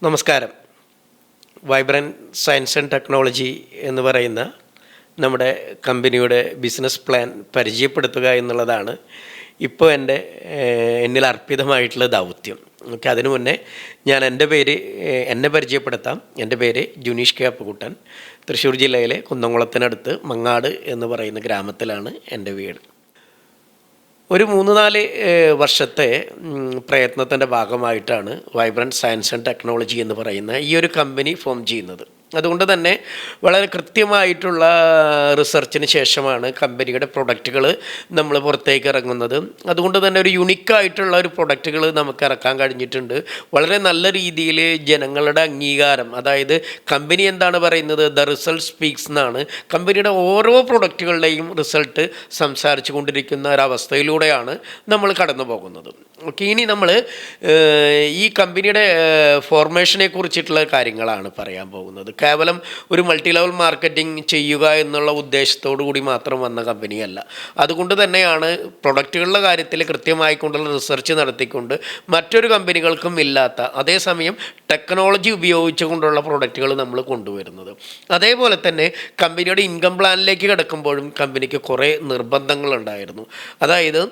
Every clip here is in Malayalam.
നമസ്കാരം. വൈബ്രൻറ്റ് സയൻസ് ആൻഡ് ടെക്നോളജി എന്ന് പറയുന്ന നമ്മുടെ കമ്പനിയുടെ ബിസിനസ് പ്ലാൻ പരിചയപ്പെടുത്തുക എന്നുള്ളതാണ് ഇപ്പോൾ എന്നിൽ അർപ്പിതമായിട്ടുള്ള ദൗത്യം. ഓക്കെ, അതിനു മുന്നേ ഞാൻ എന്നെ പരിചയപ്പെടുത്താം. എൻ്റെ പേര് ജുനീഷ് കെ അപ്പുകുട്ടൻ. തൃശ്ശൂർ ജില്ലയിലെ കുന്നംകുളത്തിനടുത്ത് മങ്ങാട് എന്ന് പറയുന്ന ഗ്രാമത്തിലാണ് എൻ്റെ വീട്. ഒരു 3-4 വർഷത്തെ പ്രയത്നത്തിൻ്റെ ഭാഗമായിട്ടാണ് വൈബ്രൻറ്റ് സയൻസ് ആൻഡ് ടെക്നോളജി എന്ന് പറയുന്ന ഈ ഒരു കമ്പനി ഫോം ചെയ്യുന്നത്. അതുകൊണ്ട് തന്നെ വളരെ കൃത്യമായിട്ടുള്ള റിസർച്ചിന് ശേഷമാണ് കമ്പനിയുടെ പ്രൊഡക്റ്റുകൾ നമ്മൾ പുറത്തേക്ക് ഇറങ്ങുന്നത്. അതുകൊണ്ട് തന്നെ ഒരു യുണിക്കായിട്ടുള്ള ഒരു പ്രൊഡക്റ്റുകൾ നമുക്ക് ഇറക്കാൻ കഴിഞ്ഞിട്ടുണ്ട്. വളരെ നല്ല രീതിയിൽ ജനങ്ങളുടെ അംഗീകാരം, അതായത് കമ്പനി എന്താണ് പറയുന്നത്, ദ റിസൾട്ട് സ്പീക്സ് എന്നാണ്. കമ്പനിയുടെ ഓരോ പ്രൊഡക്റ്റുകളുടെയും റിസൾട്ട് സംസാരിച്ചു കൊണ്ടിരിക്കുന്ന ഒരവസ്ഥയിലൂടെയാണ് നമ്മൾ കടന്നു പോകുന്നത്. ഓക്കെ, ഇനി നമ്മൾ ഈ കമ്പനിയുടെ ഫോർമേഷനെ കുറിച്ചിട്ടുള്ള കാര്യങ്ങളാണ് പറയാൻ പോകുന്നത്. കേവലം ഒരു മൾട്ടി ലെവൽ മാർക്കറ്റിംഗ് ചെയ്യുക എന്നുള്ള ഉദ്ദേശത്തോടു കൂടി മാത്രം വന്ന കമ്പനിയല്ല. അതുകൊണ്ട് തന്നെയാണ് പ്രൊഡക്റ്റുകളുടെ കാര്യത്തിൽ കൃത്യമായിക്കൊണ്ടുള്ള റിസർച്ച് നടത്തിക്കൊണ്ട് മറ്റൊരു കമ്പനികൾക്കും ഇല്ലാത്ത അതേസമയം ടെക്നോളജി ഉപയോഗിച്ചുകൊണ്ടുള്ള പ്രൊഡക്റ്റുകൾ നമ്മൾ കൊണ്ടുവരുന്നത്. അതേപോലെ തന്നെ കമ്പനിയുടെ ഇൻകം പ്ലാനിലേക്ക് കിടക്കുമ്പോഴും കമ്പനിക്ക് കുറേ നിർബന്ധങ്ങളുണ്ടായിരുന്നു. അതായത്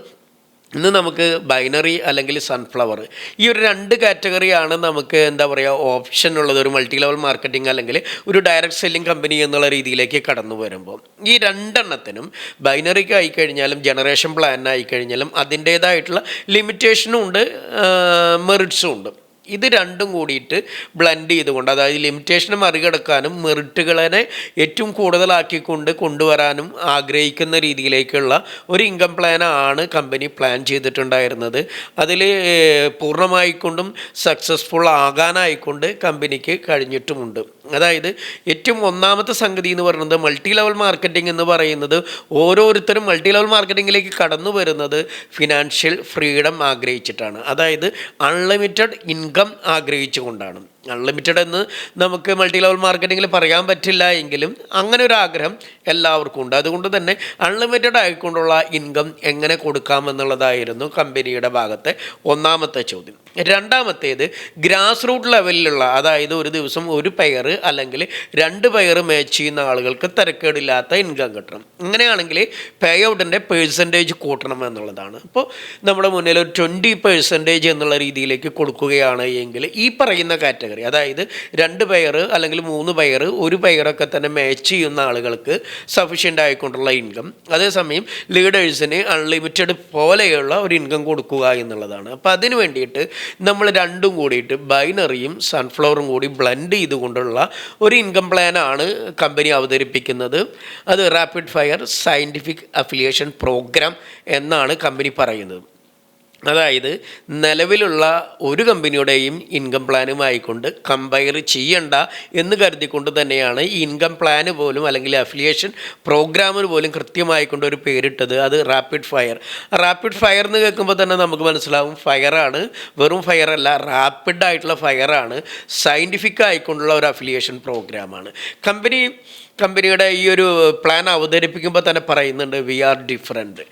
ഇന്ന് നമുക്ക് ബൈനറി അല്ലെങ്കിൽ സൺഫ്ലവർ, ഈ ഒരു 2 കാറ്റഗറിയാണ് നമുക്ക് ഓപ്ഷൻ ഉള്ളത്. ഒരു മൾട്ടി ലെവൽ മാർക്കറ്റിംഗ് അല്ലെങ്കിൽ ഒരു ഡയറക്റ്റ് സെല്ലിംഗ് കമ്പനി എന്നുള്ള രീതിയിലേക്ക് കടന്നു വരുമ്പോൾ ഈ 2 എണ്ണത്തിനും ബൈനറിക്ക് ആയിക്കഴിഞ്ഞാലും ജനറേഷൻ പ്ലാനിനായിക്കഴിഞ്ഞാലും അതിൻ്റേതായിട്ടുള്ള ലിമിറ്റേഷനും ഉണ്ട്, മെറിറ്റ്സും ഉണ്ട്. ഇത് രണ്ടും കൂടിയിട്ട് ബ്ലെൻഡ് ചെയ്തുകൊണ്ട്, അതായത് ലിമിറ്റേഷനെ മറികടക്കാനും മെറിറ്റുകളെ ഏറ്റവും കൂടുതലാക്കിക്കൊണ്ട് കൊണ്ടുവരാനും ആഗ്രഹിക്കുന്ന രീതിയിലേക്കുള്ള ഒരു ഇൻകം പ്ലാനാണ് കമ്പനി പ്ലാൻ ചെയ്തിട്ടുണ്ടായിരുന്നത്. അതിൽ പൂർണ്ണമായിക്കൊണ്ടും സക്സസ്ഫുൾ ആകാനായിക്കൊണ്ട് കമ്പനിക്ക് കഴിഞ്ഞിട്ടുമുണ്ട്. അതായത് ഏറ്റവും ഒന്നാമത്തെ സംഗതി എന്ന് പറയുന്നത് മൾട്ടി ലെവൽ മാർക്കറ്റിംഗ് എന്ന് പറയുന്നത്, ഓരോരുത്തരും മൾട്ടി ലെവൽ മാർക്കറ്റിങ്ങിലേക്ക് കടന്നു വരുന്നത് ഫിനാൻഷ്യൽ ഫ്രീഡം ആഗ്രഹിച്ചിട്ടാണ്. അതായത് അൺലിമിറ്റഡ് ഇൻകം ആഗ്രഹിച്ചുകൊണ്ടാണ്. അൺലിമിറ്റഡ് എന്ന് നമുക്ക് മൾട്ടി ലെവൽ മാർക്കറ്റിങ്ങിൽ പറയാൻ പറ്റില്ല എങ്കിലും അങ്ങനെ ഒരു ആഗ്രഹം എല്ലാവർക്കും ഉണ്ട്. അതുകൊണ്ട് തന്നെ അൺലിമിറ്റഡ് ആയിക്കൊണ്ടുള്ള ഇൻകം എങ്ങനെ കൊടുക്കാമെന്നുള്ളതായിരുന്നു കമ്പനിയുടെ ഭാഗത്തെ ഒന്നാമത്തെ ചോദ്യം. രണ്ടാമത്തേത് ഗ്രാസ് റൂട്ട് ലെവലിലുള്ള, അതായത് ഒരു ദിവസം ഒരു പെയർ അല്ലെങ്കിൽ 2 പെയർ മാച്ച് ചെയ്യുന്ന ആളുകൾക്ക് തിരക്കേടില്ലാത്ത ഇൻകം കിട്ടണം. അങ്ങനെയാണെങ്കിൽ പേ ഔട്ടിൻ്റെ പേഴ്സൻറ്റേജ് കൂട്ടണം എന്നുള്ളതാണ്. അപ്പോൾ നമ്മുടെ മുന്നിൽ ഒരു 20% എന്നുള്ള രീതിയിലേക്ക് കൊടുക്കുകയാണ് എങ്കിൽ ഈ പറയുന്ന കാറ്റഗറി, അതായത് 2 പെയർ അല്ലെങ്കിൽ 3 പെയർ, ഒരു പെയറൊക്കെ തന്നെ മാച്ച് ചെയ്യുന്ന ആളുകൾക്ക് സഫിഷ്യൻ്റ് ആയിക്കൊണ്ടുള്ള ഇൻകം, അതേസമയം ലീഡേഴ്സിന് അൺലിമിറ്റഡ് പോലെയുള്ള ഒരു ഇൻകം കൊടുക്കുക എന്നുള്ളതാണ്. അപ്പോൾ അതിന് വേണ്ടിയിട്ട് നമ്മൾ രണ്ടും കൂടിയിട്ട് ബൈനറിയും സൺഫ്ലവറും കൂടി ബ്ലെൻഡ് ചെയ്തുകൊണ്ടുള്ള ഒരു ഇൻകം പ്ലാനാണ് കമ്പനി അവതരിപ്പിക്കുന്നത്. അത് rapid fire scientific affiliation program എന്നാണ് കമ്പനി പറയുന്നത്. അതായത് നിലവിലുള്ള ഒരു കമ്പനിയുടെയും ഇൻകം പ്ലാനുമായിക്കൊണ്ട് കമ്പയർ ചെയ്യണ്ട എന്ന് കരുതിക്കൊണ്ട് തന്നെയാണ് ഈ ഇൻകം പ്ലാന് പോലും അല്ലെങ്കിൽ അഫിലിയേഷൻ പ്രോഗ്രാമിന് പോലും കൃത്യമായിക്കൊണ്ട് ഒരു പേരിട്ടത്. അത് റാപ്പിഡ് ഫയർ. റാപ്പിഡ് ഫയർ എന്ന് കേൾക്കുമ്പോൾ തന്നെ നമുക്ക് മനസ്സിലാവും ഫയറാണ്, വെറും ഫയറല്ല, റാപ്പിഡ് ആയിട്ടുള്ള ഫയറാണ്, സയൻറ്റിഫിക് ആയിക്കൊണ്ടുള്ള ഒരു അഫിലിയേഷൻ പ്രോഗ്രാമാണ്. കമ്പനിയുടെ ഈ ഒരു പ്ലാൻ അവതരിപ്പിക്കുമ്പോൾ തന്നെ പറയുന്നുണ്ട്, വി ആർ ഡിഫറെൻറ്റ്.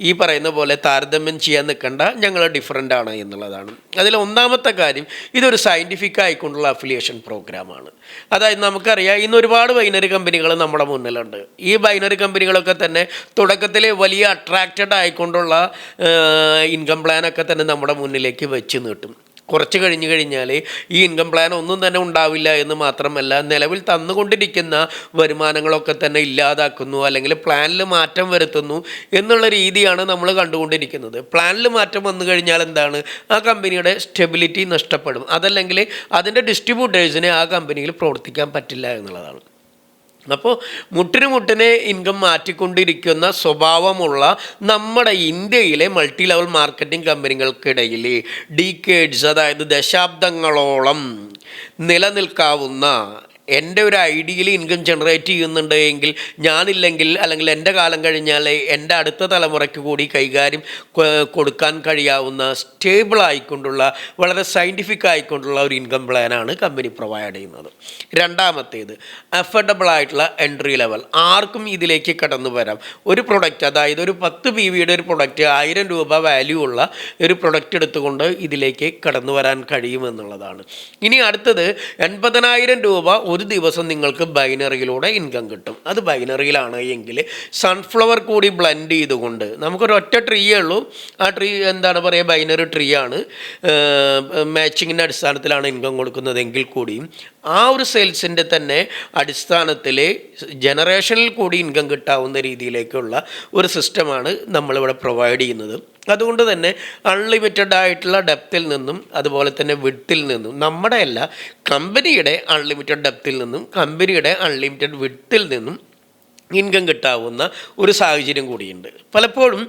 ഈ പറയുന്ന പോലെ താരതമ്യം ചെയ്യാൻ നിൽക്കേണ്ട, ഞങ്ങൾ ഡിഫറെൻ്റ് ആണ് എന്നുള്ളതാണ്. അതിൽ ഒന്നാമത്തെ കാര്യം, ഇതൊരു സയൻറ്റിഫിക് ആയിക്കൊണ്ടുള്ള അഫിലിയേഷൻ പ്രോഗ്രാമാണ്. അതായത് നമുക്കറിയാം ഇന്ന് ഒരുപാട് ബൈനറി കമ്പനികൾ നമ്മുടെ മുന്നിലുണ്ട്. ഈ ബൈനറി കമ്പനികളൊക്കെ തന്നെ തുടക്കത്തിൽ വലിയ അട്രാക്റ്റഡ് ആയിക്കൊണ്ടുള്ള ഇൻകം പ്ലാനൊക്കെ തന്നെ നമ്മുടെ മുന്നിലേക്ക് വെച്ച് നീട്ടും. കുറച്ച് കഴിഞ്ഞാൽ ഈ ഇൻകം പ്ലാൻ ഒന്നും തന്നെ ഉണ്ടാവില്ല എന്ന് മാത്രമല്ല, നിലവിൽ തന്നുകൊണ്ടിരിക്കുന്ന വരുമാനങ്ങളൊക്കെ തന്നെ ഇല്ലാതാക്കുന്നു അല്ലെങ്കിൽ പ്ലാനിൽ മാറ്റം വരുത്തുന്നു എന്നുള്ള രീതിയാണ് നമ്മൾ കണ്ടുകൊണ്ടിരിക്കുന്നത്. പ്ലാനിൽ മാറ്റം വന്നു കഴിഞ്ഞാൽ എന്താണ്, ആ കമ്പനിയുടെ സ്റ്റെബിലിറ്റി നഷ്ടപ്പെടും. അതല്ലെങ്കിൽ അതിൻ്റെ ഡിസ്ട്രിബ്യൂട്ടേഴ്സിന് ആ കമ്പനിയിൽ പ്രവർത്തിക്കാൻ പറ്റില്ല എന്നുള്ളതാണ്. അപ്പോൾ മുട്ടിന് ഇൻകം മാറ്റിക്കൊണ്ടിരിക്കുന്ന സ്വഭാവമുള്ള നമ്മുടെ ഇന്ത്യയിലെ മൾട്ടി ലെവൽ മാർക്കറ്റിംഗ് കമ്പനികൾക്കിടയിൽ ഡീക്കേഡ്സ്, അതായത് ദശാബ്ദങ്ങളോളം നിലനിൽക്കാവുന്ന എൻ്റെ ഒരു ഐഡിയയിൽ ഇൻകം ജനറേറ്റ് ചെയ്യുന്നുണ്ട് എങ്കിൽ ഞാനില്ലെങ്കിൽ, അല്ലെങ്കിൽ എൻ്റെ കാലം കഴിഞ്ഞാൽ എൻ്റെ അടുത്ത തലമുറയ്ക്ക് കൂടി കൈകാര്യം കൊടുക്കാൻ കഴിയാവുന്ന സ്റ്റേബിൾ ആയിക്കൊണ്ടുള്ള, വളരെ സയൻറ്റിഫിക് ആയിക്കൊണ്ടുള്ള ഒരു ഇൻകം പ്ലാനാണ് കമ്പനി പ്രൊവൈഡ് ചെയ്യുന്നത്. രണ്ടാമത്തേത് അഫോർഡബിൾ ആയിട്ടുള്ള എൻട്രി ലെവൽ. ആർക്കും ഇതിലേക്ക് കടന്നു വരാം. ഒരു പ്രൊഡക്റ്റ്, അതായത് ഒരു 10 PVയുടെ ഒരു പ്രൊഡക്റ്റ്, 1000 രൂപ വാല്യൂ ഉള്ള ഒരു പ്രൊഡക്റ്റ് എടുത്തുകൊണ്ട് ഇതിലേക്ക് കടന്നു വരാൻ കഴിയുമെന്നുള്ളതാണ്. ഇനി അടുത്തത് 80,000 രൂപ ഒരു ദിവസം നിങ്ങൾക്ക് ബൈനറിയിലൂടെ ഇൻകം കിട്ടും. അത് ബൈനറിയിലാണ് എങ്കിൽ സൺഫ്ലവർ കൂടി ബ്ലെൻഡ് ചെയ്തുകൊണ്ട്, നമുക്കൊരൊറ്റ ട്രീയേ ഉള്ളൂ, ആ ട്രീ എന്താണ് പറയുക, ബൈനറി ട്രീ ആണ്, മാച്ചിങ്ങിൻ്റെ അടിസ്ഥാനത്തിലാണ് ഇൻകം കൊടുക്കുന്നതെങ്കിൽ കൂടിയും ആ ഒരു സെയിൽസിൻ്റെ തന്നെ അടിസ്ഥാനത്തിൽ ജനറേഷനിൽ കൂടി ഇൻകം കിട്ടാവുന്ന രീതിയിലേക്കുള്ള ഒരു സിസ്റ്റമാണ് നമ്മളിവിടെ പ്രൊവൈഡ് ചെയ്യുന്നത്. അതുകൊണ്ട് തന്നെ അൺലിമിറ്റഡ് ആയിട്ടുള്ള ഡെപ്തിൽ നിന്നും അതുപോലെ തന്നെ വിഡ്ത്തിൽ നിന്നും, നമ്മുടെ അല്ല, കമ്പനിയുടെ അൺലിമിറ്റഡ് ഡെപ്തിൽ നിന്നും കമ്പനിയുടെ അൺലിമിറ്റഡ് വിഡ്ത്തിൽ നിന്നും ഇൻകം കിട്ടാവുന്ന ഒരു സാഹചര്യം കൂടിയുണ്ട്. പലപ്പോഴും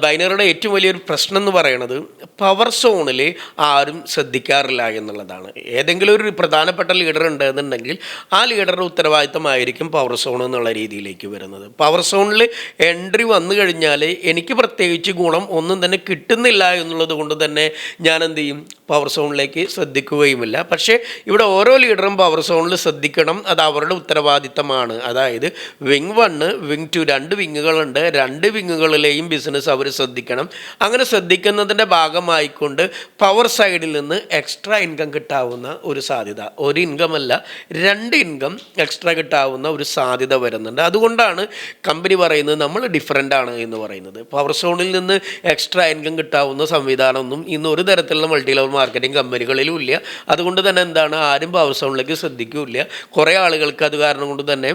ബൈനറിയുടെ ഏറ്റവും വലിയൊരു പ്രശ്നം എന്ന് പറയുന്നത് പവർ സോണിൽ ആരും ശ്രദ്ധിക്കാറില്ല എന്നുള്ളതാണ്. ഏതെങ്കിലും ഒരു പ്രധാനപ്പെട്ട ലീഡർ ഉണ്ടെന്നുണ്ടെങ്കിൽ ആ ലീഡറുടെ ഉത്തരവാദിത്തമായിരിക്കും പവർ സോൺ എന്നുള്ള രീതിയിലേക്ക് വരുന്നത്. പവർ സോണിൽ എൻട്രി വന്നു കഴിഞ്ഞാൽ എനിക്ക് പ്രത്യേകിച്ച് ഗുണം ഒന്നും തന്നെ കിട്ടുന്നില്ല എന്നുള്ളത് കൊണ്ട് തന്നെ ഞാൻ എന്ത് ചെയ്യും, പവർ സോണിലേക്ക് ശ്രദ്ധിക്കുകയുമില്ല. പക്ഷേ ഇവിടെ ഓരോ ലീഡറും പവർ സോണിൽ ശ്രദ്ധിക്കണം, അത് അവരുടെ ഉത്തരവാദിത്തമാണ്. അതായത് വിങ് 1, വിങ് 2, 2 വിങ്ങുകളുണ്ട്. 2 വിങ്ങുകളിലെയും ബിസിനസ് അവർ ശ്രദ്ധിക്കണം. അങ്ങനെ ശ്രദ്ധിക്കുന്നതിൻ്റെ ഭാഗമായിക്കൊണ്ട് പവർ സൈഡിൽ നിന്ന് എക്സ്ട്രാ ഇൻകം കിട്ടാവുന്ന ഒരു സാധ്യത, ഒരു ഇൻകമല്ല 2 ഇൻകം എക്സ്ട്രാ കിട്ടാവുന്ന ഒരു സാധ്യത വരുന്നുണ്ട്. അതുകൊണ്ടാണ് കമ്പനി പറയുന്നത് നമ്മൾ ഡിഫറൻ്റ് ആണ് എന്ന് പറയുന്നത്. പവർ സോണിൽ നിന്ന് എക്സ്ട്രാ ഇൻകം കിട്ടാവുന്ന സംവിധാനമൊന്നും ഇന്ന് ഒരു തരത്തിലുള്ള മൾട്ടി ലെവൽ മാർക്കറ്റിംഗ് കമ്പനികളിലും ഇല്ല. അതുകൊണ്ട് തന്നെ എന്താണ്, ആരും പവർ സോണിലേക്ക് ശ്രദ്ധിക്കില്ല. കുറേ ആളുകൾക്ക് അത് കാരണം കൊണ്ട് തന്നെ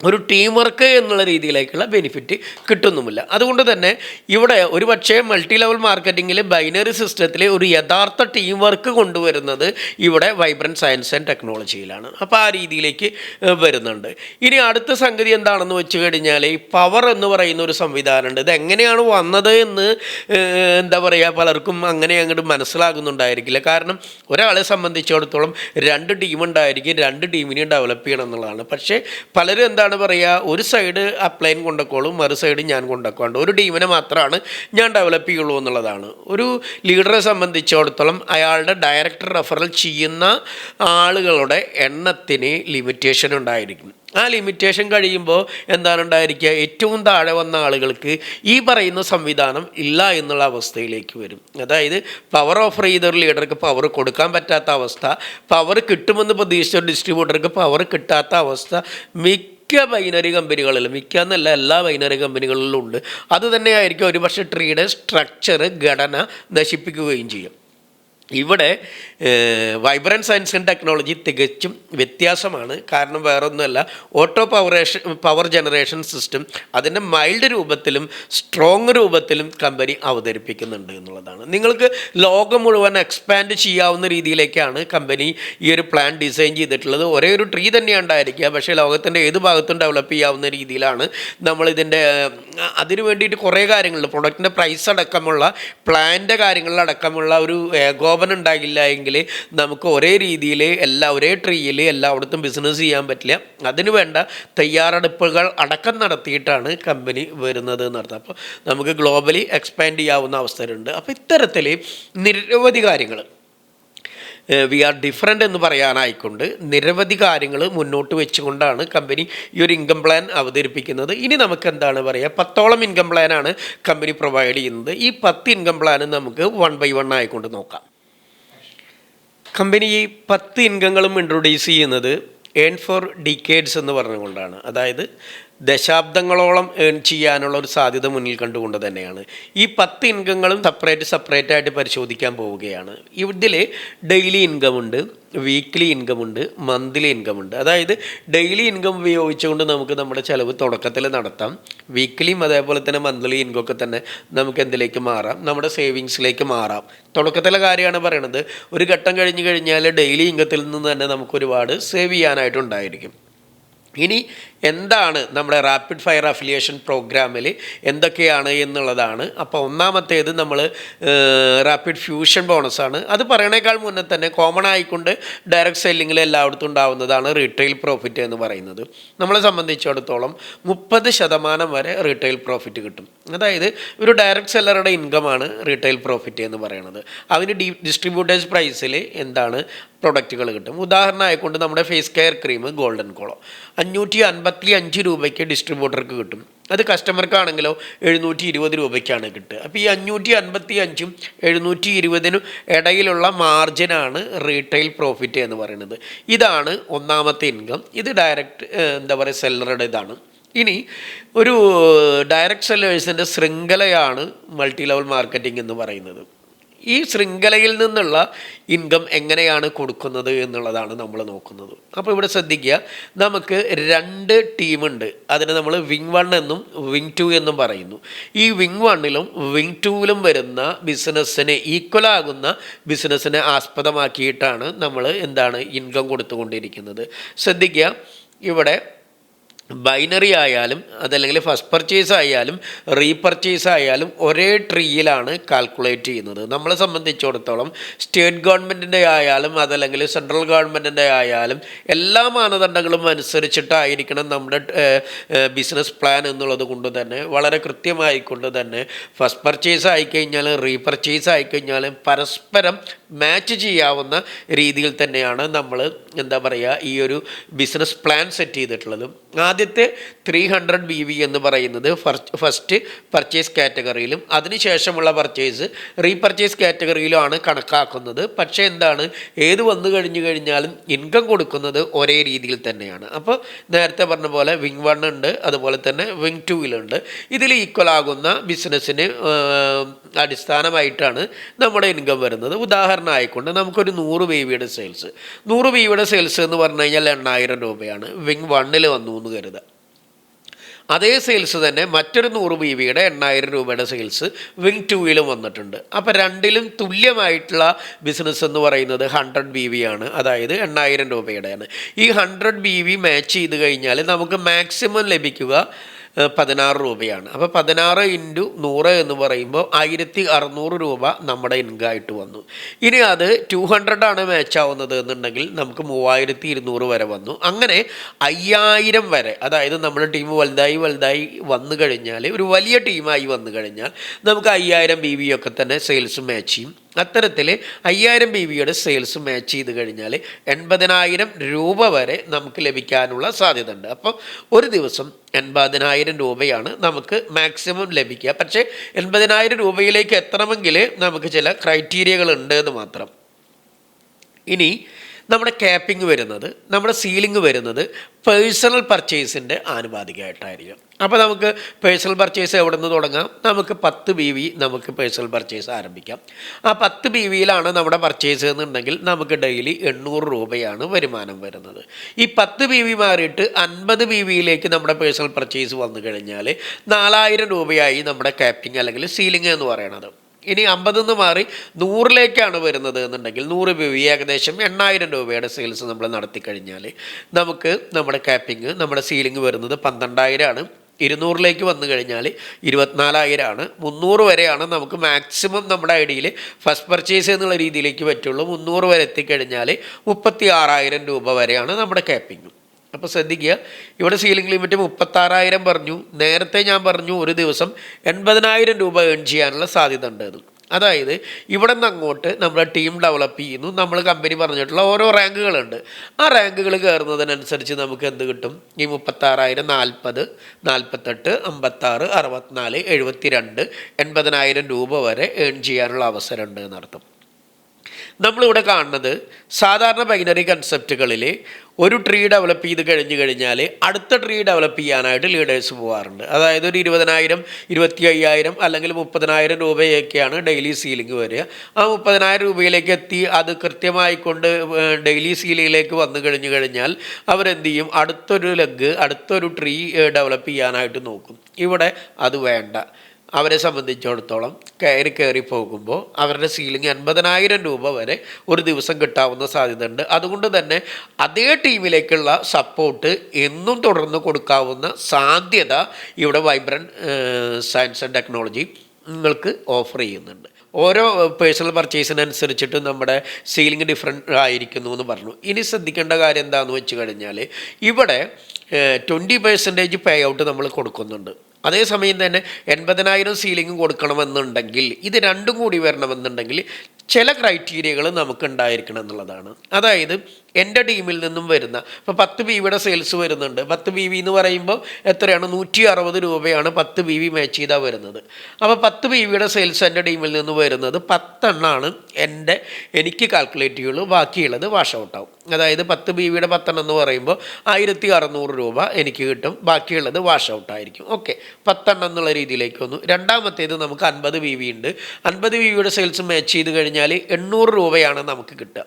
ഒരു ടീം വർക്ക് എന്നുള്ള രീതിയിലേക്കുള്ള ബെനിഫിറ്റ് കിട്ടുന്നുമില്ല. അതുകൊണ്ട് തന്നെ ഇവിടെ ഒരു പക്ഷേ മൾട്ടി ലെവൽ മാർക്കറ്റിങ്ങിൽ ബൈനറി സിസ്റ്റത്തിൽ ഒരു യഥാർത്ഥ ടീം വർക്ക് കൊണ്ടുവരുന്നത് ഇവിടെ വൈബ്രൻറ്റ് സയൻസ് ആൻഡ് ടെക്നോളജിയിലാണ്. അപ്പോൾ ആ രീതിയിലേക്ക് വരുന്നുണ്ട്. ഇനി അടുത്ത സംഗതി എന്താണെന്ന് വെച്ച് കഴിഞ്ഞാൽ ഈ പവർ എന്ന് പറയുന്ന ഒരു സംവിധാനമുണ്ട്. ഇത് എങ്ങനെയാണ് വന്നത് എന്ന് എന്താ പറയുക, പലർക്കും അങ്ങനെ അങ്ങോട്ട് മനസ്സിലാകുന്നുണ്ടായിരിക്കില്ല. കാരണം ഒരാളെ സംബന്ധിച്ചിടത്തോളം 2 ടീമുണ്ടായിരിക്കും, 2 ടീമിനെയും ഡെവലപ്പ് ചെയ്യണം എന്നുള്ളതാണ്. പക്ഷേ പലരും എന്താണ് പറയുക, ഒരു സൈഡ് അപ്ലൈൻ കൊണ്ടക്കോളും, മറു സൈഡ് ഞാൻ കൊണ്ടക്കോണ്ട്, ഒരു ടീമിനെ മാത്രമാണ് ഞാൻ ഡെവലപ്പ് ചെയ്യുള്ളൂ എന്നുള്ളതാണ്. ഒരു ലീഡറെ സംബന്ധിച്ചിടത്തോളം അയാളുടെ ഡയറക്റ്റ് റെഫറൽ ചെയ്യുന്ന ആളുകളുടെ എണ്ണത്തിന് ലിമിറ്റേഷൻ ഉണ്ടായിരിക്കും. ആ ലിമിറ്റേഷൻ കഴിയുമ്പോൾ എന്താണ് ഉണ്ടായിരിക്കുക, ഏറ്റവും താഴെ വന്ന ആളുകൾക്ക് ഈ പറയുന്ന സംവിധാനം ഇല്ല എന്നുള്ള അവസ്ഥയിലേക്ക് വരും. അതായത് പവർ ഓഫർ ചെയ്ത ഒരു ലീഡർക്ക് പവർ കൊടുക്കാൻ പറ്റാത്ത അവസ്ഥ, പവർ കിട്ടുമെന്ന് പ്രതീക്ഷിച്ച ഒരു ഡിസ്ട്രിബ്യൂട്ടർക്ക് പവർ കിട്ടാത്ത അവസ്ഥ മിക്ക ബൈനറി കമ്പനികളിലും, മിക്ക എന്നല്ല എല്ലാ ബൈനറി കമ്പനികളിലും ഉണ്ട്. അതുതന്നെയായിരിക്കും ഒരുപക്ഷെ ട്രീയുടെ സ്ട്രക്ചർ, ഘടന നശിപ്പിക്കുകയും ചെയ്യും. ഇവിടെ വൈബ്രൻറ്റ് സയൻസ് ആൻഡ് ടെക്നോളജി തികച്ചും വ്യത്യാസമാണ്. കാരണം വേറൊന്നുമല്ല, ഓട്ടോ പവർ ജനറേഷൻ സിസ്റ്റം അതിൻ്റെ മൈൽഡ് രൂപത്തിലും സ്ട്രോങ് രൂപത്തിലും കമ്പനി അവതരിപ്പിക്കുന്നുണ്ട് എന്നുള്ളതാണ്. നിങ്ങൾക്ക് ലോകം മുഴുവൻ എക്സ്പാൻഡ് ചെയ്യാവുന്ന രീതിയിലേക്കാണ് കമ്പനി ഈ ഒരു പ്ലാൻ ഡിസൈൻ ചെയ്തിട്ടുള്ളത്. ഒരേ ഒരു ട്രീ തന്നെയാണ് ഉണ്ടായിരിക്കുക, പക്ഷേ ലോകത്തിൻ്റെ ഏത് ഭാഗത്തും ഡെവലപ്പ് ചെയ്യാവുന്ന രീതിയിലാണ് നമ്മളിതിൻ്റെ, അതിന് വേണ്ടിയിട്ട് കുറേ കാര്യങ്ങളുണ്ട്. പ്രൊഡക്റ്റിൻ്റെ പ്രൈസ് അടക്കമുള്ള പ്ലാൻ്റെ കാര്യങ്ങളിലടക്കമുള്ള ഒരു ഏകോപനം ഉണ്ടാകില്ല എങ്കിൽ നമുക്ക് ഒരേ രീതിയിൽ ഒരേ ട്രീയിൽ എല്ലായിടത്തും ബിസിനസ് ചെയ്യാൻ പറ്റില്ല. അതിന് വേണ്ട തയ്യാറെടുപ്പുകൾ അടക്കം നടത്തിയിട്ടാണ് കമ്പനി വരുന്നത് എന്നർത്ഥം. അപ്പോൾ നമുക്ക് ഗ്ലോബലി എക്സ്പാൻഡ് ചെയ്യാവുന്ന അവസരമുണ്ട്. അപ്പോൾ ഇത്തരത്തിൽ നിരവധി കാര്യങ്ങൾ, വി ആർ ഡിഫറെൻ്റ് എന്ന് പറയാനായിക്കൊണ്ട് നിരവധി കാര്യങ്ങൾ മുന്നോട്ട് വെച്ചുകൊണ്ടാണ് കമ്പനി ഈ ഒരു ഇൻകം പ്ലാൻ അവതരിപ്പിക്കുന്നത്. ഇനി നമുക്ക് എന്താണ് പറയുക, 10ഓളം ഇൻകം പ്ലാനാണ് കമ്പനി പ്രൊവൈഡ് ചെയ്യുന്നത്. ഈ 10 ഇൻകം പ്ലാനും നമുക്ക് 1 by 1 ആയിക്കൊണ്ട് നോക്കാം. കമ്പനി ഈ 10 ഇൻകങ്ങളും ഇൻട്രൊഡ്യൂസ് ചെയ്യുന്നത് ഏൺ ഫോർ ഡിക്കേഡ്സ് എന്ന് പറഞ്ഞുകൊണ്ടാണ്. അതായത് ദശാബ്ദങ്ങളോളം ഏൺ ചെയ്യാനുള്ള ഒരു സാധ്യത മുന്നിൽ കണ്ടുകൊണ്ട് തന്നെയാണ് ഈ 10 ഇൻകങ്ങളും സെപ്പറേറ്റ് ആയിട്ട് പരിശോധിക്കാൻ പോവുകയാണ്. ഇതിൽ ഡെയിലി ഇൻകം ഉണ്ട്, വീക്ക്ലി ഇൻകം ഉണ്ട്, മന്ത്ലി ഇൻകം ഉണ്ട്. അതായത് ഡെയിലി ഇൻകം ഉപയോഗിച്ചുകൊണ്ട് നമുക്ക് നമ്മുടെ ചിലവ് തുടക്കത്തിൽ നടത്താം. വീക്ക്ലിയും അതേപോലെ തന്നെ മന്ത്ലി ഇൻകമൊക്കെ തന്നെ നമുക്ക് എന്തിലേക്ക് മാറാം, നമ്മുടെ സേവിങ്സിലേക്ക് മാറാം. തുടക്കത്തിലെ കാര്യമാണ് പറയണത്. ഒരു ഘട്ടം കഴിഞ്ഞ് കഴിഞ്ഞാൽ ഡെയിലി ഇൻകത്തിൽ നിന്ന് തന്നെ നമുക്ക് ഒരുപാട് സേവ് ചെയ്യാനായിട്ടുണ്ടായിരിക്കും. ഇനി എന്താണ് നമ്മുടെ റാപ്പിഡ് ഫയർ അഫിലിയേഷൻ പ്രോഗ്രാമിൽ എന്തൊക്കെയാണ് എന്നുള്ളതാണ്. അപ്പോൾ ഒന്നാമത്തേത് നമ്മൾ റാപ്പിഡ് ഫ്യൂഷൻ ബോണസാണ്. അത് പറയണേക്കാൾ മുന്നേ തന്നെ കോമൺ ആയിക്കൊണ്ട് ഡയറക്റ്റ് സെല്ലിങ്ങിൽ എല്ലായിടത്തും ഉണ്ടാവുന്നതാണ് റീറ്റെയിൽ പ്രോഫിറ്റ് എന്ന് പറയുന്നത്. നമ്മളെ സംബന്ധിച്ചിടത്തോളം 30% വരെ റീറ്റെയിൽ പ്രോഫിറ്റ് കിട്ടും. അതായത് ഒരു ഡയറക്റ്റ് സെല്ലറുടെ ഇൻകമാണ് റീറ്റെയിൽ പ്രോഫിറ്റ് എന്ന് പറയുന്നത്. അവന് ഡിസ്ട്രിബ്യൂട്ടേഴ്സ് പ്രൈസിൽ എന്താണ് പ്രൊഡക്റ്റുകൾ കിട്ടും. ഉദാഹരണമായിക്കൊണ്ട് നമ്മുടെ ഫേസ് കെയർ ക്രീം ഗോൾഡൻ കോളോ 555 രൂപയ്ക്ക് ഡിസ്ട്രിബ്യൂട്ടർക്ക് കിട്ടും. അത് കസ്റ്റമർക്കാണെങ്കിലോ 720 രൂപയ്ക്കാണ് കിട്ടുക. അപ്പോൾ ഈ 555-ഉം 720-നും ഇടയിലുള്ള മാർജിനാണ് റീറ്റെയിൽ പ്രോഫിറ്റ് എന്ന് പറയുന്നത്. ഇതാണ് ഒന്നാമത്തെ ഇൻകം. ഇത് ഡയറക്റ്റ് എന്താ പറയുക സെല്ലറുടെ ഇതാണ്. ഇനി ഒരു ഡയറക്റ്റ് സെല്ലേഴ്സിൻ്റെ ശൃംഖലയാണ് മൾട്ടി ലെവൽ മാർക്കറ്റിംഗ് എന്ന് പറയുന്നത്. ഈ ശൃംഖലയിൽ നിന്നുള്ള ഇൻകം എങ്ങനെയാണ് കൊടുക്കുന്നത് എന്നുള്ളതാണ് നമ്മൾ നോക്കുന്നത്. അപ്പോൾ ഇവിടെ ശ്രദ്ധിക്കുക, നമുക്ക് 2 ടീമുണ്ട്. അതിന് നമ്മൾ വിങ് 1 എന്നും വിങ് 2 എന്നും പറയുന്നു. ഈ വിങ് 1ലും വിങ് 2ലും വരുന്ന ബിസിനസ്സിന് ഈക്വലാകുന്ന ബിസിനസ്സിനെ ആസ്പദമാക്കിയിട്ടാണ് നമ്മൾ എന്താണ് ഇൻകം കൊടുത്തുകൊണ്ടിരിക്കുന്നത്. ശ്രദ്ധിക്കുക, ഇവിടെ ബൈനറി ആയാലും അതല്ലെങ്കിൽ ഫസ്റ്റ് പർച്ചേസ് ആയാലും റീപർച്ചേസ് ആയാലും ഒരേ ട്രീയിലാണ് കാൽക്കുലേറ്റ് ചെയ്യുന്നത്. നമ്മളെ സംബന്ധിച്ചിടത്തോളം സ്റ്റേറ്റ് ഗവൺമെൻറ്റിൻ്റെ ആയാലും അതല്ലെങ്കിൽ സെൻട്രൽ ഗവൺമെൻറ്റിൻ്റെ ആയാലും എല്ലാ മാനദണ്ഡങ്ങളും അനുസരിച്ചിട്ടായിരിക്കണം നമ്മുടെ ബിസിനസ് പ്ലാൻ എന്നുള്ളത് കൊണ്ട് തന്നെ വളരെ കൃത്യമായിക്കൊണ്ട് തന്നെ ഫസ്റ്റ് പർച്ചേസ് ആയിക്കഴിഞ്ഞാലും റീപർച്ചേസ് ആയിക്കഴിഞ്ഞാലും പരസ്പരം മാച്ച് ചെയ്യാവുന്ന രീതിയിൽ തന്നെയാണ് നമ്മൾ എന്താ പറയുക ഈ ഒരു ബിസിനസ് പ്ലാൻ സെറ്റ് ചെയ്തിട്ടുള്ളത്. ആദ്യത്തെ 300 BV എന്ന് പറയുന്നത് ഫസ്റ്റ് പർച്ചേസ് കാറ്റഗറിയിലും അതിനുശേഷമുള്ള പർച്ചേസ് റീപർച്ചേസ് കാറ്റഗറിയിലുമാണ് കണക്കാക്കുന്നത്. പക്ഷേ എന്താണ്, ഏത് വന്നു കഴിഞ്ഞാലും ഇൻകം കൊടുക്കുന്നത് ഒരേ രീതിയിൽ തന്നെയാണ്. അപ്പോൾ നേരത്തെ പറഞ്ഞ പോലെ വിങ് 1 ഉണ്ട്, അതുപോലെ തന്നെ വിങ് 2ലുണ്ട്. ഇതിൽ ഈക്വൽ ആകുന്ന ബിസിനസ്സിന് അടിസ്ഥാനമായിട്ടാണ് നമ്മുടെ ഇൻകം വരുന്നത്. ഉദാഹരണമായിക്കൊണ്ട് നമുക്കൊരു 100 BVയുടെ സെയിൽസ് 100 BVയുടെ സെയിൽസ് എന്ന് പറഞ്ഞു കഴിഞ്ഞാൽ 8000 രൂപയാണ് വിങ് 1ൽ വന്നു എന്ന് കരുതുക. അതേ സെയിൽസ് തന്നെ മറ്റൊരു 100 BVയുടെ 8000 രൂപയുടെ സെയിൽസ് വിങ് 2ലും വന്നിട്ടുണ്ട്. അപ്പോൾ രണ്ടിലും തുല്യമായിട്ടുള്ള ബിസിനസ് എന്ന് പറയുന്നത് 100 BV ആണ്, അതായത് 8000 രൂപയുടെയാണ്. ഈ 100 BV മാച്ച് ചെയ്ത് കഴിഞ്ഞാൽ നമുക്ക് മാക്സിമം ലഭിക്കുക 16 രൂപയാണ്. അപ്പോൾ 16 × 100 എന്ന് പറയുമ്പോൾ 1600 രൂപ നമ്മുടെ ഇൻകമായിട്ട് വന്നു. ഇനി അത് 200 ആണ് മാച്ച് ആവുന്നത് എന്നുണ്ടെങ്കിൽ നമുക്ക് 3200 വരെ വന്നു. അങ്ങനെ 5000 വരെ, അതായത് നമ്മുടെ ടീം വലുതായി വന്നു കഴിഞ്ഞാൽ ഒരു വലിയ ടീമായി വന്നു കഴിഞ്ഞാൽ നമുക്ക് 5000 BV ഒക്കെ തന്നെ സെയിൽസ് മാച്ച് ചെയ്യും. അത്തരത്തിൽ 5000 BVയുടെ സെയിൽസ് മാച്ച് ചെയ്ത് കഴിഞ്ഞാൽ 80000 രൂപ വരെ നമുക്ക് ലഭിക്കാനുള്ള സാധ്യത ഉണ്ട്. അപ്പോൾ ഒരു ദിവസം 80000 രൂപയാണ് നമുക്ക് മാക്സിമം ലഭിക്കുക. പക്ഷേ 80000 രൂപയിലേക്ക് എത്തണമെങ്കിൽ നമുക്ക് ചില ക്രൈറ്റീരിയകൾ ഉണ്ട് എന്ന് മാത്രം. ഇനി നമ്മുടെ ക്യാപ്പിംഗ് വരുന്നത്, നമ്മുടെ സീലിംഗ് വരുന്നത് പേഴ്സണൽ പർച്ചേസിൻ്റെ ആനുപാതികമായിട്ടായിരിക്കും. അപ്പോൾ നമുക്ക് പേഴ്സണൽ പർച്ചേസ് എവിടെ നിന്ന് തുടങ്ങാം? നമുക്ക് 10 BV നമുക്ക് പേഴ്സണൽ പർച്ചേസ് ആരംഭിക്കാം. ആ 10 BVയിലാണ് നമ്മുടെ പർച്ചേസ് എന്നുണ്ടെങ്കിൽ നമുക്ക് ഡെയിലി 800 രൂപയാണ് വരുമാനം വരുന്നത്. ഈ 10 BV മാറിയിട്ട് 50 BVയിലേക്ക് നമ്മുടെ പേഴ്സണൽ പർച്ചേസ് വന്നു കഴിഞ്ഞാൽ 4000 രൂപയായി നമ്മുടെ ക്യാപ്പിംഗ് അല്ലെങ്കിൽ സീലിംഗ് എന്ന് പറയുന്നത്. ഇനി 50 മാറി 100ലേക്കാണ് വരുന്നത് എന്നുണ്ടെങ്കിൽ 100 BV ഏകദേശം 8000 രൂപയുടെ സെയിൽസ് നമ്മൾ നടത്തി കഴിഞ്ഞാൽ നമുക്ക് നമ്മുടെ ക്യാപ്പിംഗ്, നമ്മുടെ സീലിംഗ് വരുന്നത് 12000 ആണ്. 200ലേക്ക് വന്നു കഴിഞ്ഞാൽ 24000 ആണ്. 300 വരെയാണ് നമുക്ക് മാക്സിമം നമ്മുടെ ഐഡിയയിൽ ഫസ്റ്റ് പർച്ചേസ് എന്നുള്ള രീതിയിലേക്ക് പറ്റുള്ളൂ. 300 വരെ എത്തിക്കഴിഞ്ഞാൽ 36000 രൂപ വരെയാണ് നമ്മുടെ ക്യാപ്പിംഗ്. അപ്പോൾ ശ്രദ്ധിക്കുക, ഇവിടെ സീലിംഗ് ലിമിറ്റ് 36000 പറഞ്ഞു. നേരത്തെ ഞാൻ പറഞ്ഞു ഒരു ദിവസം 80000 രൂപ ഏൺ ചെയ്യാനുള്ള സാധ്യത ഉണ്ട്. അതായത് ഇവിടെ നിന്ന് അങ്ങോട്ട് നമ്മുടെ ടീം ഡെവലപ്പ് ചെയ്യുന്നു. നമ്മൾ കമ്പനി പറഞ്ഞിട്ടുള്ള ഓരോ റാങ്കുകളുണ്ട്. ആ റാങ്കുകൾ കയറുന്നതിനനുസരിച്ച് നമുക്ക് എന്ത് കിട്ടും? ഈ 36000 40 48 56 64 72 80000 രൂപ വരെ ഏൺ ചെയ്യാനുള്ള അവസരമുണ്ട് എന്നർത്ഥം. നമ്മളിവിടെ കാണുന്നത് സാധാരണ ബൈനറി കൺസെപ്റ്റുകളിൽ ഒരു ട്രീ ഡെവലപ്പ് ചെയ്ത് കഴിഞ്ഞാൽ അടുത്ത ട്രീ ഡെവലപ്പ് ചെയ്യാനായിട്ട് ലീഡേഴ്സ് പോകാറുണ്ട്. അതായത് ഒരു 20000 25000 അല്ലെങ്കിൽ 30000 രൂപയൊക്കെയാണ് ഡെയിലി സീലിംഗ് വരിക. ആ 30000 രൂപയിലേക്ക് എത്തി അത് കൃത്യമായിക്കൊണ്ട് ഡെയിലി സീലിംഗിലേക്ക് വന്നു കഴിഞ്ഞാൽ അവരെന്ത് ചെയ്യും? അടുത്തൊരു ട്രീ ഡെവലപ്പ് ചെയ്യാനായിട്ട് നോക്കും. ഇവിടെ അത് വേണ്ട. അവരെ സംബന്ധിച്ചിടത്തോളം കയറി പോകുമ്പോൾ അവരുടെ സീലിംഗ് 80,000 രൂപ വരെ ഒരു ദിവസം കിട്ടാവുന്ന സാധ്യതയുണ്ട്. അതുകൊണ്ട് തന്നെ അതേ ടീമിലേക്കുള്ള സപ്പോർട്ട് എന്നും തുടർന്ന് കൊടുക്കാവുന്ന സാധ്യത ഇവിടെ വൈബ്രൻറ്റ് സയൻസ് ആൻഡ് ടെക്നോളജി നിങ്ങൾക്ക് ഓഫർ ചെയ്യുന്നുണ്ട്. ഓരോ പേഴ്സണൽ പർച്ചേസിനനുസരിച്ചിട്ട് നമ്മുടെ സീലിംഗ് ഡിഫറെൻ്റ് ആയിരിക്കുന്നു എന്ന് പറഞ്ഞു. ഇനി ശ്രദ്ധിക്കേണ്ട കാര്യം എന്താണെന്ന് വെച്ച് കഴിഞ്ഞാൽ ഇവിടെ 20% പേ ഔട്ട് നമ്മൾ കൊടുക്കുന്നുണ്ട്. അതേസമയം തന്നെ 80,000 സീലിംഗ് കൊടുക്കണമെന്നുണ്ടെങ്കിൽ ഇത് രണ്ടും കൂടി വരണമെന്നുണ്ടെങ്കിൽ ചില ക്രൈറ്റീരിയകൾ നമുക്ക് ഉണ്ടായിരിക്കണം എന്നുള്ളതാണ്. അതായത് എൻ്റെ ടീമിൽ നിന്നും വരുന്ന ഇപ്പോൾ 10 BVയുടെ സെയിൽസ് വരുന്നുണ്ട്. 10 BV എന്ന് പറയുമ്പോൾ എത്രയാണ്? 160 രൂപയാണ് 10 BV മാച്ച് ചെയ്താൽ വരുന്നത്. അപ്പോൾ 10 BVയുടെ സെയിൽസ് എൻ്റെ ടീമിൽ നിന്ന് വരുന്നത് 10 എണ്ണമാണ് എനിക്ക് കാൽക്കുലേറ്റ് ചെയ്യുള്ളൂ. ബാക്കിയുള്ളത് വാഷ് ഔട്ടാവും. അതായത് 10 BVയുടെ 10 എന്ന് പറയുമ്പോൾ 1600 രൂപ എനിക്ക് കിട്ടും. ബാക്കിയുള്ളത് വാഷ് ഔട്ടായിരിക്കും. ഓക്കെ, 10 എന്നുള്ള രീതിയിലേക്ക് വന്നു. രണ്ടാമത്തേത് നമുക്ക് 50 BV ഉണ്ട്. 50 BVയുടെ സെയിൽസ് മാച്ച് ചെയ്ത് കഴിഞ്ഞാൽ 800 രൂപയാണ് നമുക്ക് കിട്ടുക.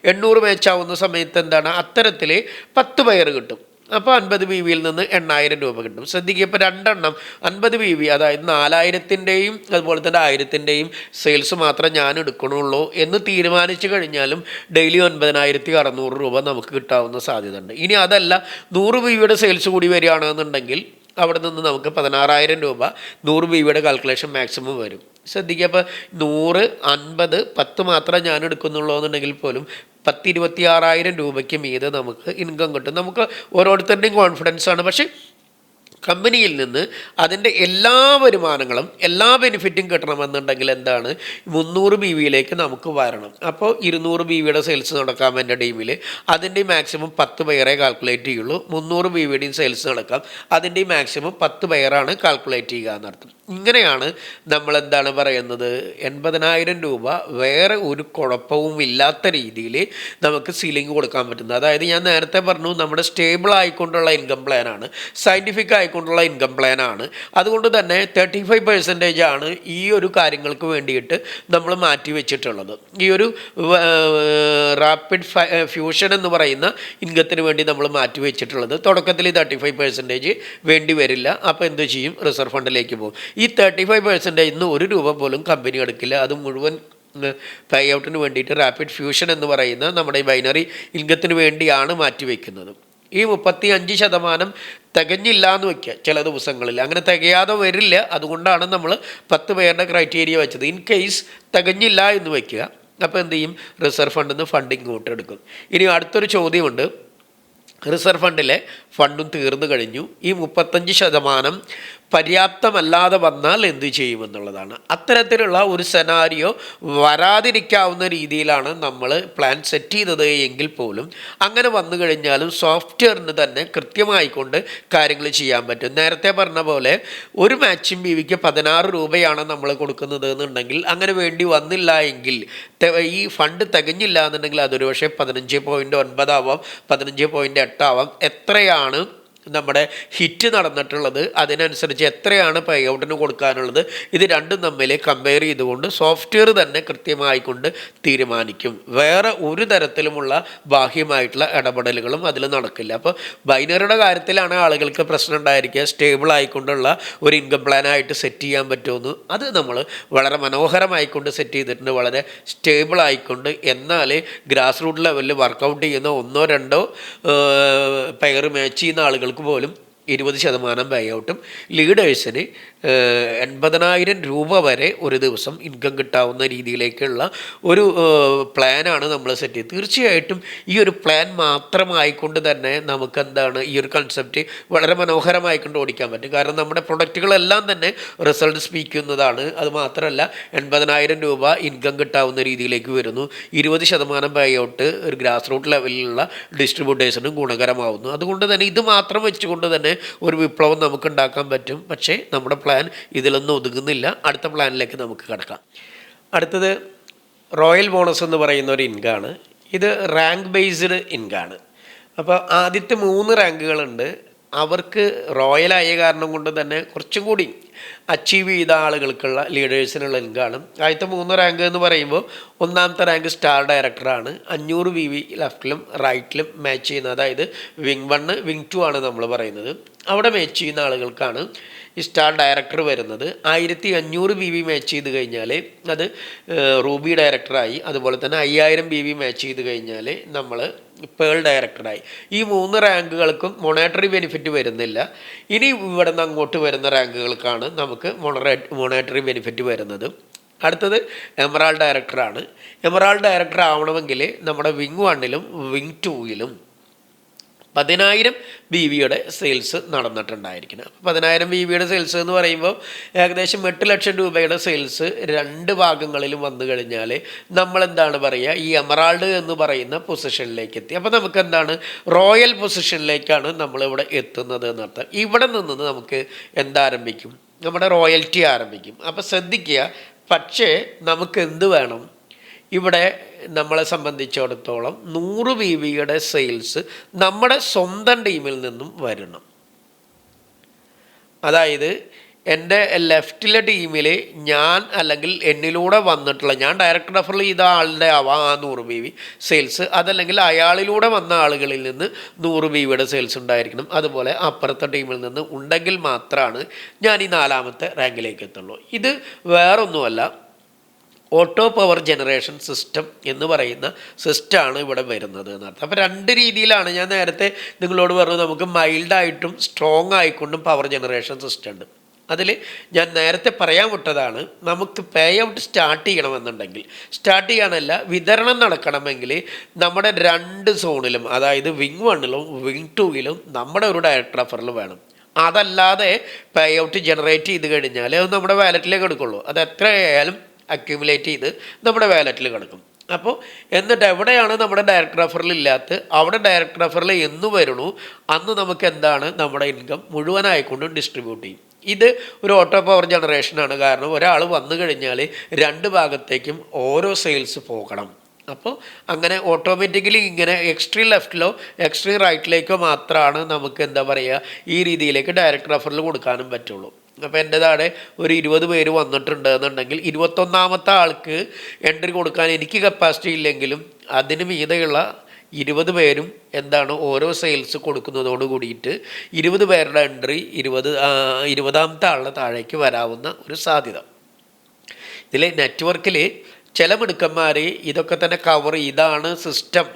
800 മാച്ചാവുന്ന സമയത്ത് എന്താണ്? അത്തരത്തിൽ 10 പയർ കിട്ടും. അപ്പോൾ 50 BVയിൽ നിന്ന് 8,000 രൂപ കിട്ടും. ശ്രദ്ധിക്കുക, ഇപ്പോൾ രണ്ടെണ്ണം 50 BV, അതായത് 4,000-ൻ്റെയും അതുപോലെ തന്നെ 1,000-ൻ്റെയും സെയിൽസ് മാത്രമേ ഞാൻ എടുക്കണുള്ളൂ എന്ന് തീരുമാനിച്ചു കഴിഞ്ഞാലും ഡെയിലി 9,600 രൂപ നമുക്ക് കിട്ടാവുന്ന സാധ്യത ഉണ്ട്. ഇനി അതല്ല, 100 BVയുടെ സെയിൽസ് കൂടി വരികയാണെന്നുണ്ടെങ്കിൽ അവിടെ നിന്ന് നമുക്ക് 16,000 രൂപ 100 BVയുടെ കാൽക്കുലേഷൻ മാക്സിമം വരും. ശ്രദ്ധിക്കുക, അപ്പോൾ 100, 50, 10 മാത്രമേ ഞാൻ എടുക്കുന്നുള്ളൂ എന്നുണ്ടെങ്കിൽ പോലും 26,000 രൂപയ്ക്ക് മീതെ നമുക്ക് ഇൻകം കിട്ടും. നമുക്ക് ഓരോരുത്തരുടെയും കോൺഫിഡൻസാണ്. പക്ഷേ കമ്പനിയിൽ നിന്ന് അതിൻ്റെ എല്ലാ വരുമാനങ്ങളും എല്ലാ ബെനിഫിറ്റും കിട്ടണമെന്നുണ്ടെങ്കിൽ എന്താണ്? 300 BVയിലേക്ക് നമുക്ക് വരണം. അപ്പോൾ 200 BVയുടെ സെയിൽസ് നടക്കാം എൻ്റെ ടീമിൽ. അതിൻ്റെ മാക്സിമം 10 പേരെ കാൽക്കുലേറ്റ് ചെയ്യുള്ളൂ. 300 BVയുടെയും സെയിൽസ് നടക്കാം. അതിൻ്റെ മാക്സിമം 10 പേരാണ് കാൽക്കുലേറ്റ് ചെയ്യുക എന്നർത്ഥം. ഇങ്ങനെയാണ് നമ്മൾ എന്താണ് പറയുന്നത്, 80,000 രൂപ വേറെ ഒരു കുഴപ്പവും ഇല്ലാത്ത രീതിയിൽ നമുക്ക് സീലിംഗ് കൊടുക്കാൻ പറ്റുന്നത്. അതായത് ഞാൻ നേരത്തെ പറഞ്ഞു, നമ്മുടെ സ്റ്റേബിൾ ആയിക്കൊണ്ടുള്ള ഇൻകം പ്ലാനാണ്, സയൻറ്റിഫിക് ആയിക്കൊണ്ടുള്ള ഇൻകം പ്ലാനാണ്. അതുകൊണ്ട് തന്നെ 35% ആണ് ഈ ഒരു കാര്യങ്ങൾക്ക് വേണ്ടിയിട്ട് നമ്മൾ മാറ്റി വെച്ചിട്ടുള്ളത്. ഈ ഒരു റാപ്പിഡ് ഫ്യൂഷൻ എന്ന് പറയുന്ന ഇൻകത്തിന് വേണ്ടി നമ്മൾ മാറ്റി വെച്ചിട്ടുള്ളത്. തുടക്കത്തിൽ 35% വേണ്ടി വരില്ല. അപ്പോൾ എന്ത് ചെയ്യും? റിസർവ് ഫണ്ടിലേക്ക് പോകും. ഈ 35% 1 രൂപ പോലും കമ്പനി എടുക്കില്ല. അത് മുഴുവൻ പേ ഔട്ടിന് വേണ്ടിയിട്ട് റാപ്പിഡ് ഫ്യൂഷൻ എന്ന് പറയുന്ന നമ്മുടെ ഈ ബൈനറി ഇൻകത്തിന് വേണ്ടിയാണ് മാറ്റിവെക്കുന്നത്. ഈ 35% തികഞ്ഞില്ല എന്ന് വയ്ക്കുക ചില ദിവസങ്ങളിൽ. അങ്ങനെ തികയാതെ വരില്ല. അതുകൊണ്ടാണ് നമ്മൾ 10 പേരുടെ ക്രൈറ്റീരിയ വെച്ചത്. ഇൻ കേസ് തികഞ്ഞില്ല എന്ന് വയ്ക്കുക. അപ്പോൾ എന്ത് ചെയ്യും? റിസർവ് ഫണ്ടിൽ നിന്ന് ഫണ്ട് ഇങ്ങോട്ട് എടുക്കും. ഇനി അടുത്തൊരു ചോദ്യമുണ്ട്. റിസർവ് ഫണ്ടിലെ ഫണ്ടും തീർന്നു കഴിഞ്ഞു. ഈ 35% പര്യാപ്തമല്ലാതെ വന്നാൽ എന്തു ചെയ്യുമെന്നുള്ളതാണ്. അത്തരത്തിലുള്ള ഒരു സെനാരിയോ വരാതിരിക്കാവുന്ന രീതിയിലാണ് നമ്മൾ പ്ലാൻ സെറ്റ് ചെയ്തത് എങ്കിൽ പോലും അങ്ങനെ വന്നു കഴിഞ്ഞാലും സോഫ്റ്റ്വെയറിന് തന്നെ കൃത്യമായിക്കൊണ്ട് കാര്യങ്ങൾ ചെയ്യാൻ പറ്റും. നേരത്തെ പറഞ്ഞ പോലെ ഒരു മാച്ചിങ് BVക്ക് 16 രൂപയാണ് നമ്മൾ കൊടുക്കുന്നത് എന്നുണ്ടെങ്കിൽ അങ്ങനെ വേണ്ടി വന്നില്ല എങ്കിൽ ഈ ഫണ്ട് തികഞ്ഞില്ല എന്നുണ്ടെങ്കിൽ അതൊരു പക്ഷേ 15.9 ആവാം, 15.8 ആവാം. എത്രയാണ് നമ്മുടെ ഹിറ്റ് നടന്നിട്ടുള്ളത്, അതിനനുസരിച്ച് എത്രയാണ് പേ ഔട്ടിന് കൊടുക്കാനുള്ളത്, ഇത് രണ്ടും തമ്മിൽ കമ്പയർ ചെയ്തുകൊണ്ട് സോഫ്റ്റ്വെയർ തന്നെ കൃത്യമായിക്കൊണ്ട് തീരുമാനിക്കും. വേറെ ഒരു തരത്തിലുമുള്ള ബാഹ്യമായിട്ടുള്ള ഇടപെടലുകളും അതിൽ നടക്കില്ല. അപ്പോൾ ബൈനറിയുടെ കാര്യത്തിലാണ് ആളുകൾക്ക് പ്രശ്നം ഉണ്ടായിരിക്കുക. സ്റ്റേബിൾ ആയിക്കൊണ്ടുള്ള ഒരു ഇൻകം പ്ലാനായിട്ട് സെറ്റ് ചെയ്യാൻ പറ്റുമെന്ന് അത് നമ്മൾ വളരെ മനോഹരമായിക്കൊണ്ട് സെറ്റ് ചെയ്തിട്ടുണ്ട്. വളരെ സ്റ്റേബിൾ ആയിക്കൊണ്ട് എന്നാൽ ഗ്രാസ് റൂട്ട് ലെവലിൽ വർക്കൗട്ട് ചെയ്യുന്ന 1-2 പെയർ മാച്ച് ചെയ്യുന്ന ആളുകൾ പോലും 20% പേ ഔട്ടും ലീഡേഴ്സിന് 80,000 രൂപ വരെ ഒരു ദിവസം ഇൻകം കിട്ടാവുന്ന രീതിയിലേക്കുള്ള ഒരു പ്ലാനാണ് നമ്മൾ സെറ്റ് ചെയ്ത്. തീർച്ചയായിട്ടും ഈ ഒരു പ്ലാൻ മാത്രമായിക്കൊണ്ട് തന്നെ നമുക്കെന്താണ് ഈ ഒരു കൺസെപ്റ്റ് വളരെ മനോഹരമായിക്കൊണ്ട് ഓടിക്കാൻ പറ്റും. കാരണം നമ്മുടെ പ്രൊഡക്റ്റുകളെല്ലാം തന്നെ റിസൾട്ട് സ്പീക്ക് ചെയ്യുന്നതാണ്. അതുമാത്രമല്ല 80,000 രൂപ ഇൻകം കിട്ടാവുന്ന രീതിയിലേക്ക് വരുന്നു. 20% പേ ഔട്ട് ഒരു ഗ്രാസ് റൂട്ട് ലെവലിലുള്ള ഡിസ്ട്രിബ്യൂട്ടേഴ്സിനും ഗുണകരമാവുന്നു. അതുകൊണ്ട് തന്നെ ഇത് മാത്രം വെച്ചുകൊണ്ട് തന്നെ ഒരു വിപ്ലവം നമുക്ക് ഉണ്ടാക്കാൻ പറ്റും. പക്ഷേ നമ്മുടെ പ്ലാൻ ഇതിലൊന്നും ഒതുങ്ങുന്നില്ല. അടുത്ത പ്ലാനിലേക്ക് നമുക്ക് കിടക്കാം. അടുത്തത് റോയൽ ബോണസ് എന്ന് പറയുന്ന ഒരു ഇൻകാണ്. ഇത് റാങ്ക് ബേസ്ഡ് ഇൻകാണ്. അപ്പോൾ ആദ്യത്തെ 3 റാങ്കുകളുണ്ട്. അവർക്ക് റോയലായ കാരണം കൊണ്ട് തന്നെ കുറച്ചും കൂടി അച്ചീവ് ചെയ്ത ആളുകൾക്കുള്ള ലീഡേഴ്സിനുള്ള ഇൻകാണ്. ആദ്യത്തെ 3 റാങ്ക് എന്ന് പറയുമ്പോൾ ഒന്നാമത്തെ റാങ്ക് സ്റ്റാർ ഡയറക്ടറാണ്. 500 BV ലെഫ്റ്റിലും റൈറ്റിലും മാച്ച് ചെയ്യുന്നത്. അതായത് വിങ് 1 വിങ് 2 ആണ് നമ്മൾ പറയുന്നത്. അവിടെ മാച്ച് ചെയ്യുന്ന ആളുകൾക്കാണ് ഈ സ്റ്റാർ ഡയറക്ടർ വരുന്നത്. 1500 BB മാച്ച് ചെയ്ത് കഴിഞ്ഞാൽ അത് റൂബി ഡയറക്ടറായി. അതുപോലെ തന്നെ 5000 BB മാച്ച് ചെയ്ത് കഴിഞ്ഞാൽ നമ്മൾ പേൾ ഡയറക്ടറായി. ഈ 3 റാങ്കുകൾക്കും മൊണേറ്ററി ബെനിഫിറ്റ് വരുന്നില്ല. ഇനി ഇവിടെ നിന്ന് അങ്ങോട്ട് വരുന്ന റാങ്കുകൾക്കാണ് നമുക്ക് മൊണേറ്ററി ബെനിഫിറ്റ് വരുന്നത്. അടുത്തത് എമറാൾഡ് ഡയറക്ടറാണ്. എമറാൾഡ് ഡയറക്ടർ ആവണമെങ്കിൽ നമ്മുടെ വിങ് 1ലും വിങ് 2ലും 10,000 BBയുടെ സെയിൽസ് നടന്നിട്ടുണ്ടായിരിക്കണം. 10,000 BBയുടെ സെയിൽസ് എന്ന് പറയുമ്പോൾ ഏകദേശം 8 ലക്ഷം രൂപയുടെ സെയിൽസ് 2 ഭാഗങ്ങളിലും വന്നു കഴിഞ്ഞാൽ നമ്മളെന്താണ് പറയുക, ഈ എമറാൾഡ് എന്ന് പറയുന്ന പൊസിഷനിലേക്ക് എത്തി. അപ്പോൾ നമുക്ക് എന്താണ്, റോയൽ പൊസിഷനിലേക്കാണ് നമ്മളിവിടെ എത്തുന്നത് എന്നർത്ഥം. ഇവിടെ നിന്ന് നമുക്ക് എന്താരംഭിക്കും, നമ്മുടെ റോയൽറ്റി ആരംഭിക്കും. അപ്പോൾ ശ്രദ്ധിക്കുക. പക്ഷേ നമുക്ക് എന്ത് വേണം, ഇവിടെ നമ്മളെ സംബന്ധിച്ചിടത്തോളം 100 BBയുടെ സെയിൽസ് നമ്മുടെ സ്വന്തം ടീമിൽ നിന്നും വരണം. അതായത് എൻ്റെ ലെഫ്റ്റിലെ ടീമിൽ ഞാൻ അല്ലെങ്കിൽ എന്നിലൂടെ വന്നിട്ടുള്ള, ഞാൻ ഡയറക്റ്റ് റെഫർ ചെയ്ത ആളുടെ ആവാം ആ 100 BB സെയിൽസ്, അതല്ലെങ്കിൽ അയാളിലൂടെ വന്ന ആളുകളിൽ നിന്ന് 100 BBയുടെ സെയിൽസ് ഉണ്ടായിരിക്കണം. അതുപോലെ അപ്പുറത്തെ ടീമിൽ നിന്ന് ഉണ്ടെങ്കിൽ മാത്രമാണ് ഞാൻ ഈ 4ാമത്തെ റാങ്കിലേക്ക് എത്തുള്ളൂ. ഇത് വേറൊന്നുമല്ല, ഓട്ടോ പവർ ജനറേഷൻ സിസ്റ്റം എന്ന് പറയുന്ന സിസ്റ്റമാണ് ഇവിടെ വരുന്നത് എന്നർത്ഥം. അപ്പോൾ 2 രീതിയിലാണ് ഞാൻ നേരത്തെ നിങ്ങളോട് പറഞ്ഞു, നമുക്ക് മൈൽഡായിട്ടും സ്ട്രോങ് ആയിക്കൊണ്ടും പവർ ജനറേഷൻ സിസ്റ്റം ഉണ്ട്. അതിൽ ഞാൻ നേരത്തെ പറയാൻ വിട്ടതാണ്, നമുക്ക് പേ ഔട്ട് സ്റ്റാർട്ട് ചെയ്യണമെന്നുണ്ടെങ്കിൽ, സ്റ്റാർട്ട് ചെയ്യാനല്ല വിതരണം നടക്കണമെങ്കിൽ നമ്മുടെ 2 സോണിലും, അതായത് വിങ് 1ലും വിങ് 2ലും നമ്മുടെ ഒരു ഡയറക്റ്റ് റെഫറൽ വേണം. അതല്ലാതെ പേ ഔട്ട് ജനറേറ്റ് ചെയ്ത് കഴിഞ്ഞാൽ അത് നമ്മുടെ വാലറ്റിലേക്ക് എടുക്കുള്ളൂ. അത് എത്രയായാലും അക്യുമുലേറ്റ് ചെയ്ത് നമ്മുടെ വാലറ്റിൽ കിടക്കും. അപ്പോൾ എന്നിട്ട് എവിടെയാണ് നമ്മുടെ ഡയറക്റ്റ് റെഫറൽ ഇല്ലാത്ത, അവിടെ ഡയറക്റ്റ് റെഫറൽ എന്ന് വരണു അന്ന് നമുക്ക് എന്താണ്, നമ്മുടെ ഇൻകം മുഴുവനായിക്കൊണ്ടും ഡിസ്ട്രിബ്യൂട്ട് ചെയ്യും. ഇത് ഒരു ഓട്ടോ പവർ ജനറേഷനാണ്. കാരണം ഒരാൾ വന്നു കഴിഞ്ഞാൽ 2 ഭാഗത്തേക്കും ഓരോ സെയിൽസ് പോകണം. അപ്പോൾ അങ്ങനെ ഓട്ടോമാറ്റിക്കലി ഇങ്ങനെ എക്സ്ട്രീം ലെഫ്റ്റിലോ എക്സ്ട്രീം റൈറ്റിലേക്കോ മാത്രമാണ് നമുക്ക് എന്താ പറയുക, ഈ രീതിയിലേക്ക് ഡയറക്റ്റ് റെഫറൽ കൊടുക്കാനും പറ്റുള്ളൂ. അപ്പോൾ എൻ്റെ താഴെ ഒരു 20 പേര് വന്നിട്ടുണ്ട് എന്നുണ്ടെങ്കിൽ 21ാമത്തെ ആൾക്ക് എൻട്രി കൊടുക്കാൻ എനിക്ക് കപ്പാസിറ്റി ഇല്ലെങ്കിലും അതിന് മീതെയുള്ള 20 പേരും എന്താണ് ഓരോ സെയിൽസ് കൊടുക്കുന്നതോട് കൂടിയിട്ട് 20 പേരുടെ എൻട്രി 20ാമത്തെ ആളുടെ താഴേക്ക് വരാവുന്ന ഒരു സാധ്യത. ഇതിൽ നെറ്റ്വർക്കിൽ ചില മിടുക്കന്മാർ ഇതൊക്കെ തന്നെ കവർ ചെയ്താണ് സിസ്റ്റം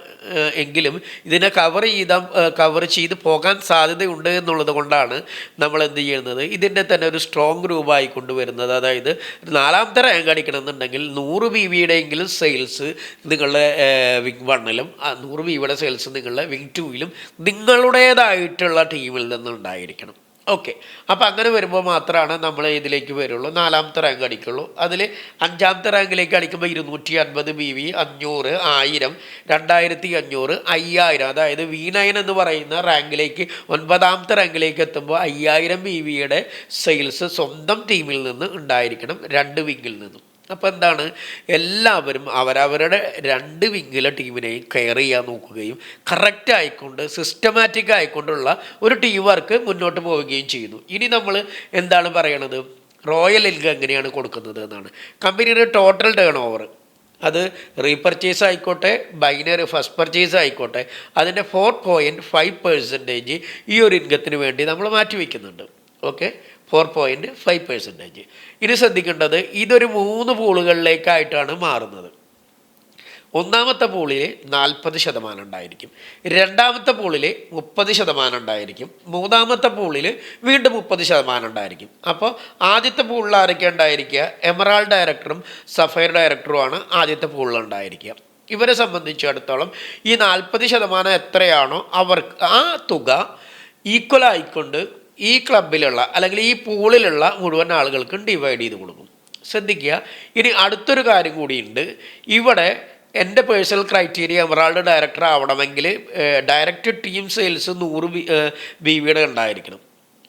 എങ്കിലും ഇതിനെ കവർ ചെയ്ത് പോകാൻ സാധ്യതയുണ്ട് എന്നുള്ളത് കൊണ്ടാണ് നമ്മൾ എന്ത് ചെയ്യുന്നത്, ഇതിൻ്റെ തന്നെ ഒരു സ്ട്രോങ് രൂപമായി കൊണ്ടുവരുന്നത്. അതായത് 4ാമത്തെ റാങ്ക് അടിക്കണമെന്നുണ്ടെങ്കിൽ 100 BBയുടെയെങ്കിലും സെയിൽസ് നിങ്ങളുടെ വിങ് 1ലും 100 BBയുടെ സെയിൽസ് നിങ്ങളുടെ വിങ് 2ലും നിങ്ങളുടേതായിട്ടുള്ള ടീമിൽ നിന്നുണ്ടായിരിക്കണം. ഓക്കെ. അപ്പോൾ അങ്ങനെ വരുമ്പോൾ മാത്രമാണ് നമ്മൾ ഇതിലേക്ക് വരുള്ളൂ, 4ാമത്തെ റാങ്ക് അടിക്കുള്ളൂ. അതിൽ 5ാമത്തെ റാങ്കിലേക്ക് അടിക്കുമ്പോൾ 250 BB, 500, 1000, 2500, 5000, അതായത് V9 എന്ന് പറയുന്ന റാങ്കിലേക്ക് 9ാമത്തെ റാങ്കിലേക്ക് എത്തുമ്പോൾ 5000 BBയുടെ സെയിൽസ് സ്വന്തം ടീമിൽ നിന്ന് ഉണ്ടായിരിക്കണം, 2 വിങ്ങിൽ നിന്നും. അപ്പോൾ എന്താണ്, എല്ലാവരും അവരവരുടെ 2 വിങ്ങിലെ ടീമിനെയും കെയർ ചെയ്യാൻ നോക്കുകയും കറക്റ്റ് ആയിക്കൊണ്ട് സിസ്റ്റമാറ്റിക് ആയിക്കൊണ്ടുള്ള ഒരു ടീം വർക്ക് മുന്നോട്ട് പോവുകയും ചെയ്യുന്നു. ഇനി നമ്മൾ എന്താണ് പറയണത്, റോയൽ ഇൻകം എങ്ങനെയാണ് കൊടുക്കുന്നത് എന്നാണ്. കമ്പനിയുടെ ടോട്ടൽ ടേൺ ഓവർ, അത് റീപർച്ചേസ് ആയിക്കോട്ടെ ബൈനറി ഫസ്റ്റ് പർച്ചേസ് ആയിക്കോട്ടെ, അതിൻ്റെ 4.5% ഈ ഒരു ഇൻകത്തിന് വേണ്ടി നമ്മൾ മാറ്റിവെക്കുന്നുണ്ട്. ഓക്കെ, 4.5%. ഇനി ശ്രദ്ധിക്കേണ്ടത്, ഇതൊരു 3 പൂളുകളിലേക്കായിട്ടാണ് മാറുന്നത്. 1ാമത്തെ പൂളിൽ 40% ഉണ്ടായിരിക്കും, 2ാമത്തെ പൂളിൽ 30% ഉണ്ടായിരിക്കും, 3ാമത്തെ പൂളിൽ വീണ്ടും 30% ഉണ്ടായിരിക്കും. അപ്പോൾ ആദ്യത്തെ പൂളിൽ ആരൊക്കെ ഉണ്ടായിരിക്കുക, എമറാൾഡ് ഡയറക്ടറും സഫയർ ഡയറക്ടറുമാണ് ആദ്യത്തെ പൂളിൽ ഉണ്ടായിരിക്കുക. ഇവരെ സംബന്ധിച്ചിടത്തോളം ഈ 40% എത്രയാണോ അവർക്ക് ആ തുക ഈക്വൽ ആയിക്കൊണ്ട് ഈ ക്ലബിലുള്ള അല്ലെങ്കിൽ ഈ പൂളിലുള്ള മുഴുവൻ ആളുകൾക്കും ഡിവൈഡ് ചെയ്ത് കൊടുക്കും. ശ്രദ്ധിക്കുക. ഇനി അടുത്തൊരു കാര്യം കൂടിയുണ്ട്. ഇവിടെ എൻ്റെ പേഴ്സണൽ ക്രൈറ്റീരിയ എമറാൾഡ് ഡയറക്ടർ ആവണമെങ്കിൽ ഡയറക്റ്റ് ടീം സെയിൽസ് 100 BBയുടെ ഉണ്ടായിരിക്കണം.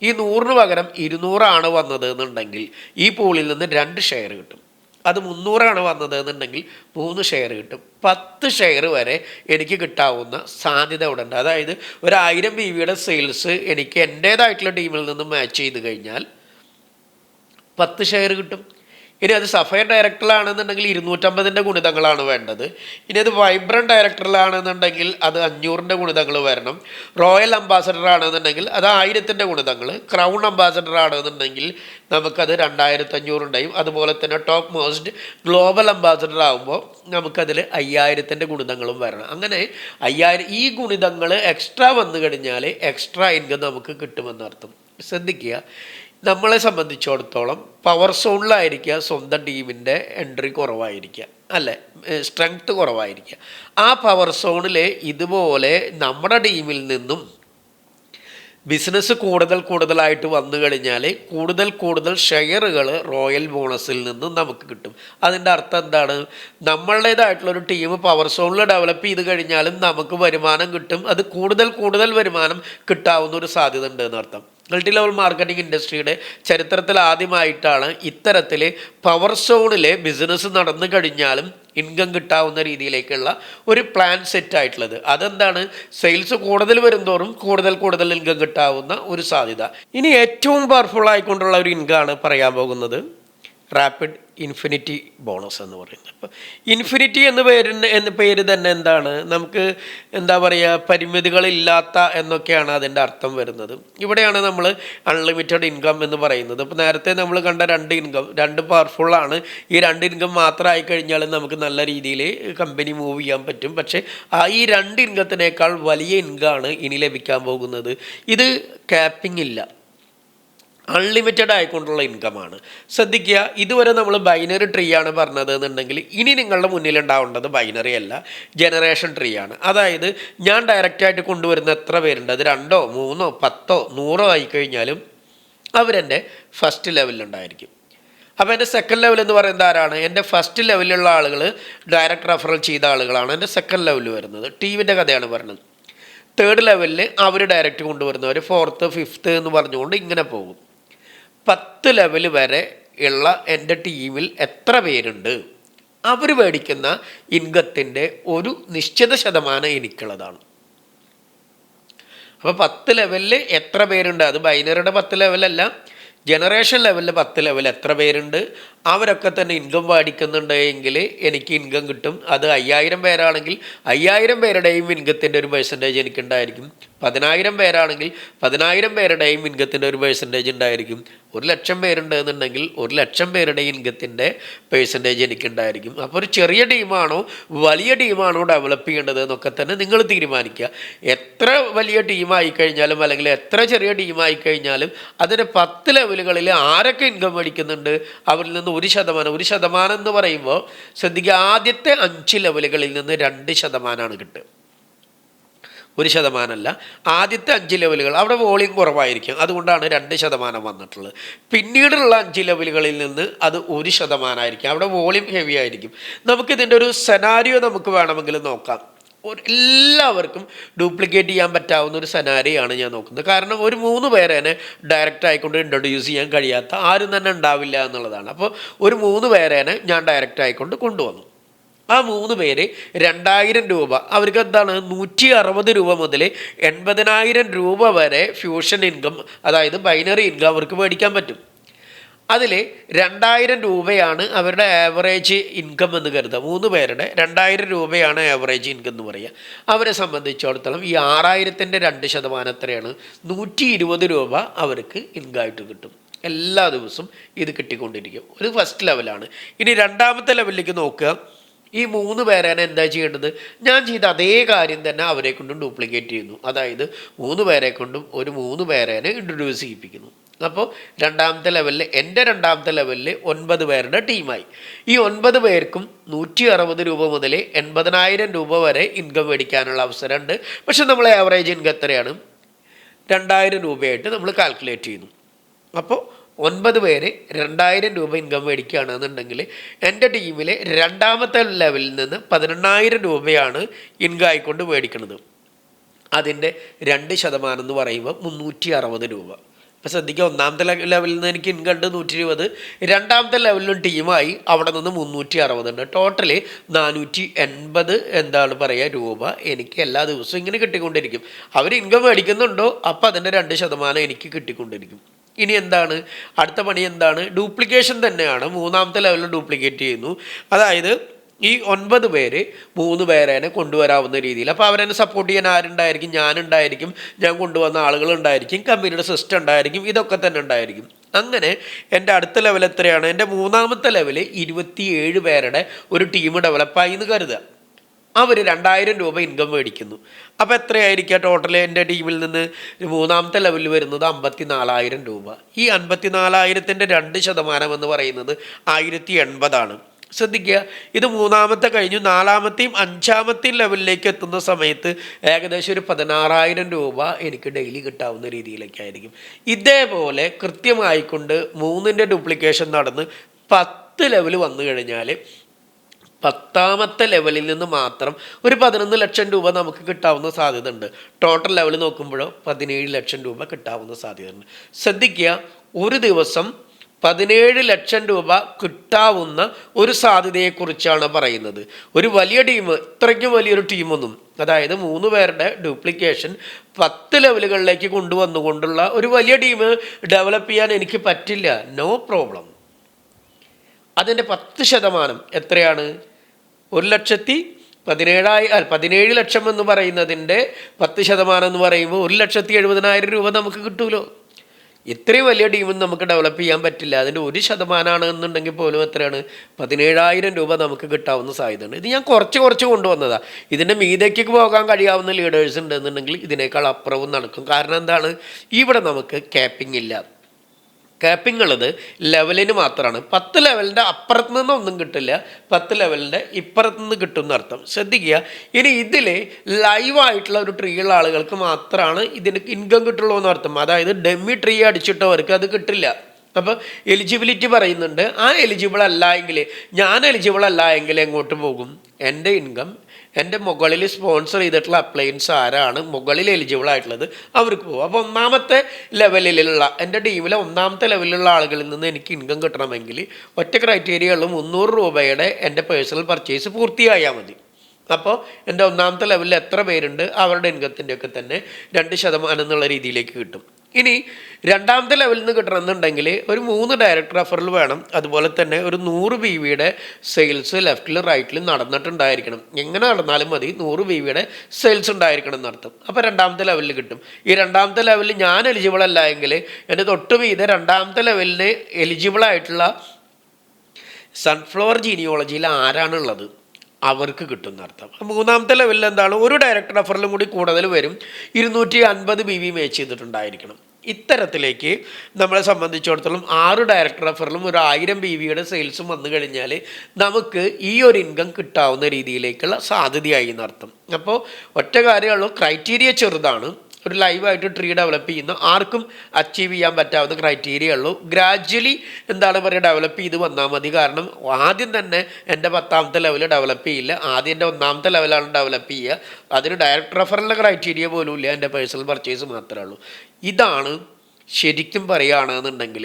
ഈ 100ന് പകരം 200 വന്നത് എന്നുണ്ടെങ്കിൽ ഈ പൂളിൽ നിന്ന് 2 ഷെയർ കിട്ടും. അത് 300 വന്നത് എന്നുണ്ടെങ്കിൽ 3 ഷെയർ കിട്ടും. 10 ഷെയർ വരെ എനിക്ക് കിട്ടാവുന്ന സാധ്യത ഇവിടെ ഉണ്ട്. അതായത് ഒരു 1000 BBയുടെ സെയിൽസ് എനിക്ക് എൻ്റേതായിട്ടുള്ള ടീമിൽ നിന്ന് മാച്ച് ചെയ്ത് കഴിഞ്ഞാൽ 10 ഷെയർ കിട്ടും. ഇനി അത് സഫയർ ഡയറക്ടറിലാണെന്നുണ്ടെങ്കിൽ 250ൻ്റെ ഗുണിതങ്ങളാണ് വേണ്ടത്. ഇനി അത് വൈബ്രൻറ്റ് ഡയറക്ടറിലാണെന്നുണ്ടെങ്കിൽ അത് 500ൻ്റെ ഗുണിതങ്ങൾ വരണം. റോയൽ അംബാസഡർ ആണെന്നുണ്ടെങ്കിൽ അത് 1000ൻ്റെ ഗുണിതങ്ങൾ. ക്രൗൺ അംബാസഡർ ആണെന്നുണ്ടെങ്കിൽ നമുക്കത് 2500 ഉണ്ടായും. അതുപോലെ തന്നെ ടോപ്പ് മോസ്റ്റ് ഗ്ലോബൽ അംബാസഡർ ആകുമ്പോൾ നമുക്കതിൽ 5000ൻ്റെ ഗുണിതങ്ങളും വരണം. അങ്ങനെ 5000 ഈ ഗുണിതങ്ങൾ എക്സ്ട്രാ വന്നു കഴിഞ്ഞാൽ എക്സ്ട്രാ ഇൻകം നമുക്ക് കിട്ടുമെന്നർത്ഥം. ശ്രദ്ധിക്കുക, നമ്മളെ സംബന്ധിച്ചിടത്തോളം പവർ സോണിലായിരിക്കുക സ്വന്തം ടീമിൻ്റെ എൻട്രി കുറവായിരിക്കുക, അല്ലേ, സ്ട്രെങ്ത്ത് കുറവായിരിക്കുക. ആ പവർ സോണിൽ ഇതുപോലെ നമ്മുടെ ടീമിൽ നിന്നും ബിസിനസ് കൂടുതലായിട്ട് വന്നു കഴിഞ്ഞാൽ കൂടുതൽ ഷെയറുകൾ റോയൽ ബോണസിൽ നിന്നും നമുക്ക് കിട്ടും. അതിൻ്റെ അർത്ഥം എന്താണ്? നമ്മളുടേതായിട്ടുള്ളൊരു ടീം പവർ സോണിൽ ഡെവലപ്പ് ചെയ്ത് കഴിഞ്ഞാലും നമുക്ക് വരുമാനം കിട്ടും. അത് കൂടുതൽ വരുമാനം കിട്ടാവുന്ന ഒരു സാധ്യത ഉണ്ട് എന്നർത്ഥം. മൾട്ടി ലെവൽ മാർക്കറ്റിംഗ് ഇൻഡസ്ട്രിയുടെ ചരിത്രത്തിൽ ആദ്യമായിട്ടാണ് ഇത്തരത്തിൽ പവർ സോണിൽ ബിസിനസ് നടന്നു കഴിഞ്ഞാലും ഇൻകം കിട്ടാവുന്ന രീതിയിലേക്കുള്ള ഒരു പ്ലാൻ സെറ്റ് ആയിട്ടുള്ളത്. അതെന്താണ്? സെയിൽസ് കൂടുതൽ വരുന്തോറും കൂടുതൽ ഇൻകം കിട്ടാവുന്ന ഒരു സാധ്യത. ഇനി ഏറ്റവും പവർഫുൾ ആയിക്കൊണ്ടുള്ള ഒരു ഇൻകമാണ് പറയാൻ പോകുന്നത് റാപ്പിഡ് ഇൻഫിനിറ്റി ബോണസ് എന്ന് പറയുന്നത്. അപ്പോൾ ഇൻഫിനിറ്റി എന്ന പേര് തന്നെ എന്താണ്? നമുക്ക് എന്താ പറയുക, പരിമിതികളില്ലാത്ത എന്നൊക്കെയാണ് അതിൻ്റെ അർത്ഥം വരുന്നത്. ഇവിടെയാണ് നമ്മൾ അൺലിമിറ്റഡ് ഇൻകം എന്ന് പറയുന്നത്. അപ്പോൾ നേരത്തെ നമ്മൾ കണ്ട രണ്ട് പവർഫുള്ളാണ്. ഈ 2 ഇൻകം മാത്രമായി കഴിഞ്ഞാൽ നമുക്ക് നല്ല രീതിയിൽ കമ്പനി മൂവ് ചെയ്യാൻ പറ്റും. പക്ഷേ ഈ 2 ഇൻകത്തിനേക്കാൾ വലിയ ഇൻകമാണ് ഇനി ലഭിക്കാൻ പോകുന്നത്. ഇത് ക്യാപ്പിംഗ് ഇല്ല, അൺലിമിറ്റഡ് ആയിക്കൊണ്ടുള്ള ഇൻകമാണ്. ശ്രദ്ധിക്കുക, ഇതുവരെ നമ്മൾ ബൈനറി ട്രീ ആണ് പറഞ്ഞത് എന്നുണ്ടെങ്കിൽ ഇനി നിങ്ങളുടെ മുന്നിലുണ്ടാവേണ്ടത് ബൈനറി അല്ല, ജനറേഷൻ ട്രീ ആണ്. അതായത് ഞാൻ ഡയറക്റ്റായിട്ട് കൊണ്ടുവരുന്ന എത്ര പേരുണ്ട്, അത് 2, 3, 10, 100 ആയിക്കഴിഞ്ഞാലും അവരെൻ്റെ ഫസ്റ്റ് ലെവലിലുണ്ടായിരിക്കും. അപ്പോൾ എൻ്റെ സെക്കൻഡ് ലെവൽ എന്ന് പറയുന്നത് ആരാണ്? എൻ്റെ ഫസ്റ്റ് ലെവലിലുള്ള ആളുകൾ ഡയറക്റ്റ് റെഫറൽ ചെയ്ത ആളുകളാണ് എൻ്റെ സെക്കൻഡ് ലെവലിൽ വരുന്നത്. ടീമിൻ്റെ കഥയാണ് പറയുന്നത്. തേർഡ് ലെവലിൽ അവർ ഡയറക്റ്റ് കൊണ്ടുവരുന്നവർ, 4th, 5th എന്ന് പറഞ്ഞുകൊണ്ട് ഇങ്ങനെ പോകും. 10 ലെവൽ വരെ ഉള്ള എൻ്റെ ടീമിൽ എത്ര പേരുണ്ട്, അവർ മേടിക്കുന്ന ഇൻകത്തിൻ്റെ ഒരു നിശ്ചിത ശതമാനം എനിക്കുള്ളതാണ്. അപ്പോൾ 10 ലെവലിൽ എത്ര പേരുണ്ട്, അത് ബൈനറിയുടെ 10 ലെവലല്ല, ജനറേഷൻ ലെവലിൽ 10 ലെവൽ എത്ര പേരുണ്ട്, അവരൊക്കെ തന്നെ ഇൻകം മേടിക്കുന്നുണ്ട് എങ്കിൽ എനിക്ക് ഇൻകം കിട്ടും. അത് 5000 പേരാണെങ്കിൽ 5000 പേരുടെയും ഇൻകത്തിൻ്റെ ഒരു പെർസെൻറ്റേജ് എനിക്കുണ്ടായിരിക്കും. 10000 പേരാണെങ്കിൽ 10000 പേരുടെയും ഇൻകത്തിൻ്റെ ഒരു പെർസെൻറ്റേജ് ഉണ്ടായിരിക്കും. 1,00,000 പേരുണ്ട് എന്നുണ്ടെങ്കിൽ 1,00,000 പേരുടെ ഇൻകത്തിൻ്റെ പെർസെൻറ്റേജ് എനിക്കുണ്ടായിരിക്കും. അപ്പോൾ ഒരു ചെറിയ ടീമാണോ വലിയ ടീമാണോ ഡെവലപ്പ് ചെയ്യേണ്ടത് എന്നൊക്കെ തന്നെ നിങ്ങൾ തീരുമാനിക്കുക. എത്ര വലിയ ടീമായി കഴിഞ്ഞാലും അല്ലെങ്കിൽ എത്ര ചെറിയ ടീമായി കഴിഞ്ഞാലും അതിന് 10 ലെവലുകളിൽ ആരൊക്കെ ഇൻകം മേടിക്കുന്നുണ്ട് അവരിൽ നിന്ന് 1% എന്ന് പറയുമ്പോൾ ശ്രദ്ധിക്കുക, ആദ്യത്തെ 5 ലെവലുകളിൽ നിന്ന് 2% കിട്ടുക. 1% ആദ്യത്തെ 5 ലെവലുകൾ അവിടെ വോളിയം കുറവായിരിക്കും, അതുകൊണ്ടാണ് 2% വന്നിട്ടുള്ളത്. പിന്നീടുള്ള 5 ലെവലുകളിൽ നിന്ന് അത് 1% ആയിരിക്കും, അവിടെ വോളിയം ഹെവി ആയിരിക്കും. നമുക്കിതിൻ്റെ ഒരു സെനാരിയോ നമുക്ക് വേണമെങ്കിൽ നോക്കാം. എല്ലാവർക്കും ഡ്യൂപ്ലിക്കേറ്റ് ചെയ്യാൻ പറ്റാവുന്ന ഒരു സെനാരിയാണ് ഞാൻ നോക്കുന്നത്. കാരണം ഒരു 3 പേരെ ഡയറക്റ്റ് ആയിക്കൊണ്ട് ഇൻട്രൊഡ്യൂസ് ചെയ്യാൻ കഴിയാത്ത ആരും തന്നെ ഉണ്ടാവില്ല എന്നുള്ളതാണ്. അപ്പോൾ ഒരു 3 പേരെ ഞാൻ ഡയറക്റ്റ് ആയിക്കൊണ്ട് കൊണ്ടുവന്നു. ആ 3 പേര് 2000 രൂപ, അവർക്ക് എന്താണ് 160 രൂപ മുതൽ 80,000 രൂപ വരെ ഫ്യൂഷൻ ഇൻകം, അതായത് ബൈനറി ഇൻകം അവർക്ക് മേടിക്കാൻ പറ്റും. അതിൽ 2000 രൂപയാണ് അവരുടെ ആവറേജ് ഇൻകം എന്ന് കരുതുക. 3 പേരുടെ 2000 രൂപയാണ് ആവറേജ് ഇൻകം എന്ന് പറയുക. അവരെ സംബന്ധിച്ചിടത്തോളം ഈ 6000ൻ്റെ 2% എത്രയാണ്? 120 രൂപ അവർക്ക് ഇൻകമായിട്ട് കിട്ടും. എല്ലാ ദിവസവും ഇത് കിട്ടിക്കൊണ്ടിരിക്കും. ഒരു ഫസ്റ്റ് ലെവലാണ്. ഇനി രണ്ടാമത്തെ ലെവലിലേക്ക് നോക്കുക. ഈ 3 പേരാണ് എന്താ ചെയ്യേണ്ടത്? ഞാൻ ചെയ്ത അതേ കാര്യം തന്നെ അവരെ കൊണ്ടും ഡ്യൂപ്ലിക്കേറ്റ് ചെയ്യുന്നു. അതായത് 3 പേരെ കൊണ്ടും ഒരു 3 പേരെ ഇൻട്രൊഡ്യൂസ് ചെയ്യിപ്പിക്കുന്നു. അപ്പോൾ രണ്ടാമത്തെ ലെവലിൽ എൻ്റെ രണ്ടാമത്തെ ലെവലിൽ 9 പേരുടെ ടീമായി. ഈ 9 പേർക്കും 160 രൂപ മുതൽ 80,000 രൂപ വരെ ഇൻകം മേടിക്കാനുള്ള അവസരമുണ്ട്. പക്ഷെ നമ്മൾ ആവറേജ് ഇൻകം എത്രയാണ്? 2000 രൂപയായിട്ട് നമ്മൾ കാൽക്കുലേറ്റ് ചെയ്യുന്നു. അപ്പോൾ 9 പേര് 2000 രൂപ ഇൻകം മേടിക്കുകയാണെന്നുണ്ടെങ്കിൽ എൻ്റെ ടീമിലെ രണ്ടാമത്തെ ലെവലിൽ നിന്ന് 18,000 രൂപയാണ് ഇൻകം ആയിക്കൊണ്ട് മേടിക്കുന്നത്. അതിൻ്റെ 2% എന്ന് പറയുമ്പോൾ 360 രൂപ. അപ്പോൾ ശ്രദ്ധിക്കുക, ഒന്നാമത്തെ ലെവലിൽ നിന്ന് എനിക്ക് ഇൻകം ഉണ്ട് 120, രണ്ടാമത്തെ ലെവലിലും ടീമായി അവിടെ നിന്ന് 360 ഉണ്ട്. ടോട്ടല് 480 എന്താണ് പറയുക രൂപ എനിക്ക് എല്ലാ ദിവസവും ഇങ്ങനെ കിട്ടിക്കൊണ്ടിരിക്കും. അവർ ഇൻകം മേടിക്കുന്നുണ്ടോ അപ്പോൾ അതിൻ്റെ 2% എനിക്ക് കിട്ടിക്കൊണ്ടിരിക്കും. ഇനി എന്താണ് അടുത്ത പണി? എന്താണ്? ഡ്യൂപ്ലിക്കേഷൻ തന്നെയാണ്. മൂന്നാമത്തെ ലെവലിൽ ഡ്യൂപ്ലിക്കേറ്റ് ചെയ്യുന്നു. അതായത് ഈ 9 പേര് 3 പേരെ കൊണ്ടുവരാവുന്ന രീതിയിൽ. അപ്പോൾ അവരെന്നെ സപ്പോർട്ട് ചെയ്യാൻ ആരുണ്ടായിരിക്കും? ഞാനുണ്ടായിരിക്കും, ഞാൻ കൊണ്ടുവന്ന ആളുകളുണ്ടായിരിക്കും, കമ്പനിയുടെ സിസ്റ്റം ഉണ്ടായിരിക്കും, ഇതൊക്കെ തന്നെ ഉണ്ടായിരിക്കും. അങ്ങനെ എൻ്റെ അടുത്ത ലെവൽ എത്രയാണ്? എൻ്റെ മൂന്നാമത്തെ ലെവൽ 27 പേരുടെ ഒരു ടീം ഡെവലപ്പായി എന്ന് കരുതുക. അവർ 2000 രൂപ ഇൻകം മേടിക്കുന്നു. അപ്പോൾ എത്രയായിരിക്കുക ടോട്ടൽ? എൻ്റെ ടീമിൽ നിന്ന് മൂന്നാമത്തെ ലെവലിൽ വരുന്നത് 54,000 രൂപ. ഈ 54,000-ൻ്റെ 2% എന്ന് പറയുന്നത് 1080 ആണ്. ശ്രദ്ധിക്കുക, ഇത് മൂന്നാമത്തെ കഴിഞ്ഞു. നാലാമത്തെയും അഞ്ചാമത്തെയും ലെവലിലേക്ക് എത്തുന്ന സമയത്ത് ഏകദേശം ഒരു 16,000 രൂപ എനിക്ക് ഡെയിലി കിട്ടാവുന്ന രീതിയിലേക്കായിരിക്കും. ഇതേപോലെ കൃത്യമായിക്കൊണ്ട് 3ൻ്റെ ഡ്യൂപ്ലിക്കേഷൻ നടന്ന് 10 ലെവൽ വന്നു കഴിഞ്ഞാൽ 10ാമത്തെ ലെവലിൽ നിന്ന് മാത്രം ഒരു 11 ലക്ഷം രൂപ നമുക്ക് കിട്ടാവുന്ന സാധ്യത ഉണ്ട്. ടോട്ടൽ ലെവൽ നോക്കുമ്പോഴോ 17 ലക്ഷം രൂപ കിട്ടാവുന്ന സാധ്യതയുണ്ട്. ശ്രദ്ധിക്കുക, ഒരു ദിവസം 17 ലക്ഷം രൂപ കിട്ടാവുന്ന ഒരു സാധ്യതയെക്കുറിച്ചാണ് പറയുന്നത്. ഒരു വലിയ ടീം, ഇത്രയ്ക്കും വലിയൊരു ടീമൊന്നും, അതായത് 3 പേരുടെ ഡ്യൂപ്ലിക്കേഷൻ 10 ലെവലുകളിലേക്ക് കൊണ്ടുവന്നുകൊണ്ടുള്ള ഒരു വലിയ ടീം ഡെവലപ്പ് ചെയ്യാൻ എനിക്ക് പറ്റില്ല. No problem. അതിൻ്റെ 10% എത്രയാണ്? 17 ലക്ഷം എന്ന് പറയുന്നതിൻ്റെ 10% എന്ന് പറയുമ്പോൾ 1,70,000 രൂപ നമുക്ക് കിട്ടുമല്ലോ. ഇത്രയും വലിയ ടീമും നമുക്ക് ഡെവലപ്പ് ചെയ്യാൻ പറ്റില്ല. അതിൻ്റെ 1% എന്നുണ്ടെങ്കിൽ പോലും എത്രയാണ്? 17,000 രൂപ നമുക്ക് കിട്ടാവുന്ന സാധ്യതയുണ്ട്. ഇത് ഞാൻ കുറച്ച് കൊണ്ടുവന്നതാണ്. ഇതിൻ്റെ മീതയ്ക്ക് പോകാൻ കഴിയാവുന്ന ലീഡേഴ്സ് ഉണ്ടെന്നുണ്ടെങ്കിൽ ഇതിനേക്കാൾ അപ്പുറവും നടക്കും. കാരണം എന്താണ്? ഇവിടെ നമുക്ക് ക്യാപ്പിംഗ് ഇല്ല. ക്യാപ്പിംഗ് ഉള്ളത് ലെവലിന് മാത്രമാണ്. 10 ലെവലിൻ്റെ അപ്പുറത്ത് നിന്നൊന്നും കിട്ടില്ല, 10 ലെവലിൻ്റെ ഇപ്പുറത്ത് നിന്ന് കിട്ടുമെന്ന് അർത്ഥം. ശ്രദ്ധിക്കുക, ഇനി ഇതിൽ ലൈവായിട്ടുള്ള ഒരു ട്രീ ഉള്ള ആളുകൾക്ക് മാത്രമാണ് ഇതിന് ഇൻകം കിട്ടുള്ളൂ എന്നർത്ഥം. അതായത് ഡെമ്മി ട്രീ അടിച്ചിട്ടവർക്ക് അത് കിട്ടില്ല. അപ്പോൾ എലിജിബിലിറ്റി പറയുന്നുണ്ട്. ആ എലിജിബിൾ അല്ല എങ്കിൽ, ഞാൻ എലിജിബിൾ അല്ല എങ്കിൽ എങ്ങോട്ട് പോകും? എൻ്റെ ഇൻകം, എൻ്റെ മുകളിൽ സ്പോൺസർ ചെയ്തിട്ടുള്ള അപ്ലയൻസ് ആരാണ് മുകളിൽ എലിജിബിൾ ആയിട്ടുള്ളത് അവർക്ക് പോകും. അപ്പോൾ ഒന്നാമത്തെ ലെവലിലുള്ള എൻ്റെ ടീമിലെ ഒന്നാമത്തെ ലെവലിലുള്ള ആളുകളിൽ നിന്ന് എനിക്ക് ഇൻകം കിട്ടണമെങ്കിൽ ഒറ്റ ക്രൈറ്റീരിയ ഉള്ളൂ, 300 രൂപയുടെ എൻ്റെ പേഴ്സണൽ പർച്ചേസ് പൂർത്തിയായാൽ മതി. അപ്പോൾ എൻ്റെ ഒന്നാമത്തെ ലെവലിൽ എത്ര പേരുണ്ട് അവരുടെ ഇൻകത്തിൻ്റെയൊക്കെ തന്നെ 2% എന്നുള്ള രീതിയിലേക്ക് കിട്ടും. ഇനി രണ്ടാമത്തെ ലെവലിൽ നിന്ന് കിട്ടണമെന്നുണ്ടെങ്കിൽ ഒരു 3 ഡയറക്റ്റ് റെഫറൽ വേണം. അതുപോലെ തന്നെ ഒരു 100 BVയുടെ സെയിൽസ് ലെഫ്റ്റിലും റൈറ്റിലും നടന്നിട്ടുണ്ടായിരിക്കണം. എങ്ങനെ നടന്നാലും മതി, 100 BVയുടെ സെയിൽസ് ഉണ്ടായിരിക്കണം എന്നർത്ഥം. അപ്പോൾ രണ്ടാമത്തെ ലെവലിൽ കിട്ടും. ഈ രണ്ടാമത്തെ ലെവലിൽ ഞാൻ എലിജിബിൾ അല്ല എങ്കിൽ എൻ്റെ തൊട്ട് മീതെ രണ്ടാമത്തെ ലെവലിന് എലിജിബിൾ ആയിട്ടുള്ള സൺഫ്ലവർ ജീനിയോളജിയിൽ ആരാണുള്ളത് അവർക്ക് കിട്ടുന്ന അർത്ഥം. മൂന്നാമത്തെ ലെവലിൽ എന്താണ്? ഒരു ഡയറക്റ്റ് റെഫറലും കൂടി കൂടുതൽ വരും. 250 BV മേച്ച് ചെയ്തിട്ടുണ്ടായിരിക്കണം. ഇത്തരത്തിലേക്ക് നമ്മളെ സംബന്ധിച്ചിടത്തോളം 6 ഡയറക്റ്റ് റെഫറലും ഒരു 1000 BVയുടെ സെയിൽസും വന്നു കഴിഞ്ഞാൽ നമുക്ക് ഈ ഒരു ഇൻകം കിട്ടാവുന്ന രീതിയിലേക്കുള്ള സാധ്യതയായി എന്നർത്ഥം. അപ്പോൾ ഒറ്റ കാര്യമുള്ളൂ, ക്രൈറ്റീരിയ ചെറുതാണ്. ഒരു ലൈവായിട്ട് ട്രീ ഡെവലപ്പ് ചെയ്യുന്ന ആർക്കും അച്ചീവ് ചെയ്യാൻ പറ്റാവുന്ന ക്രൈറ്റീരിയ ഉള്ളൂ. ഗ്രാജ്വലി എന്താണ് പറയുക, ഡെവലപ്പ് ചെയ്ത് വന്നാൽ മതി. കാരണം ആദ്യം തന്നെ എൻ്റെ 10ാമത്തെ ലെവൽ ഡെവലപ്പ് ചെയ്യില്ല, ആദ്യം എൻ്റെ 1ാമത്തെ ലെവലാണ് ഡെവലപ്പ് ചെയ്യുക. അതിന് ഡയറക്റ്റ് റെഫറലിൻ്റെ ക്രൈറ്റീരിയ പോലും ഇല്ല, എൻ്റെ പേഴ്സണൽ പർച്ചേസ് മാത്രമേ ഉള്ളൂ. ഇതാണ് ശരിക്കും പറയുകയാണെന്നുണ്ടെങ്കിൽ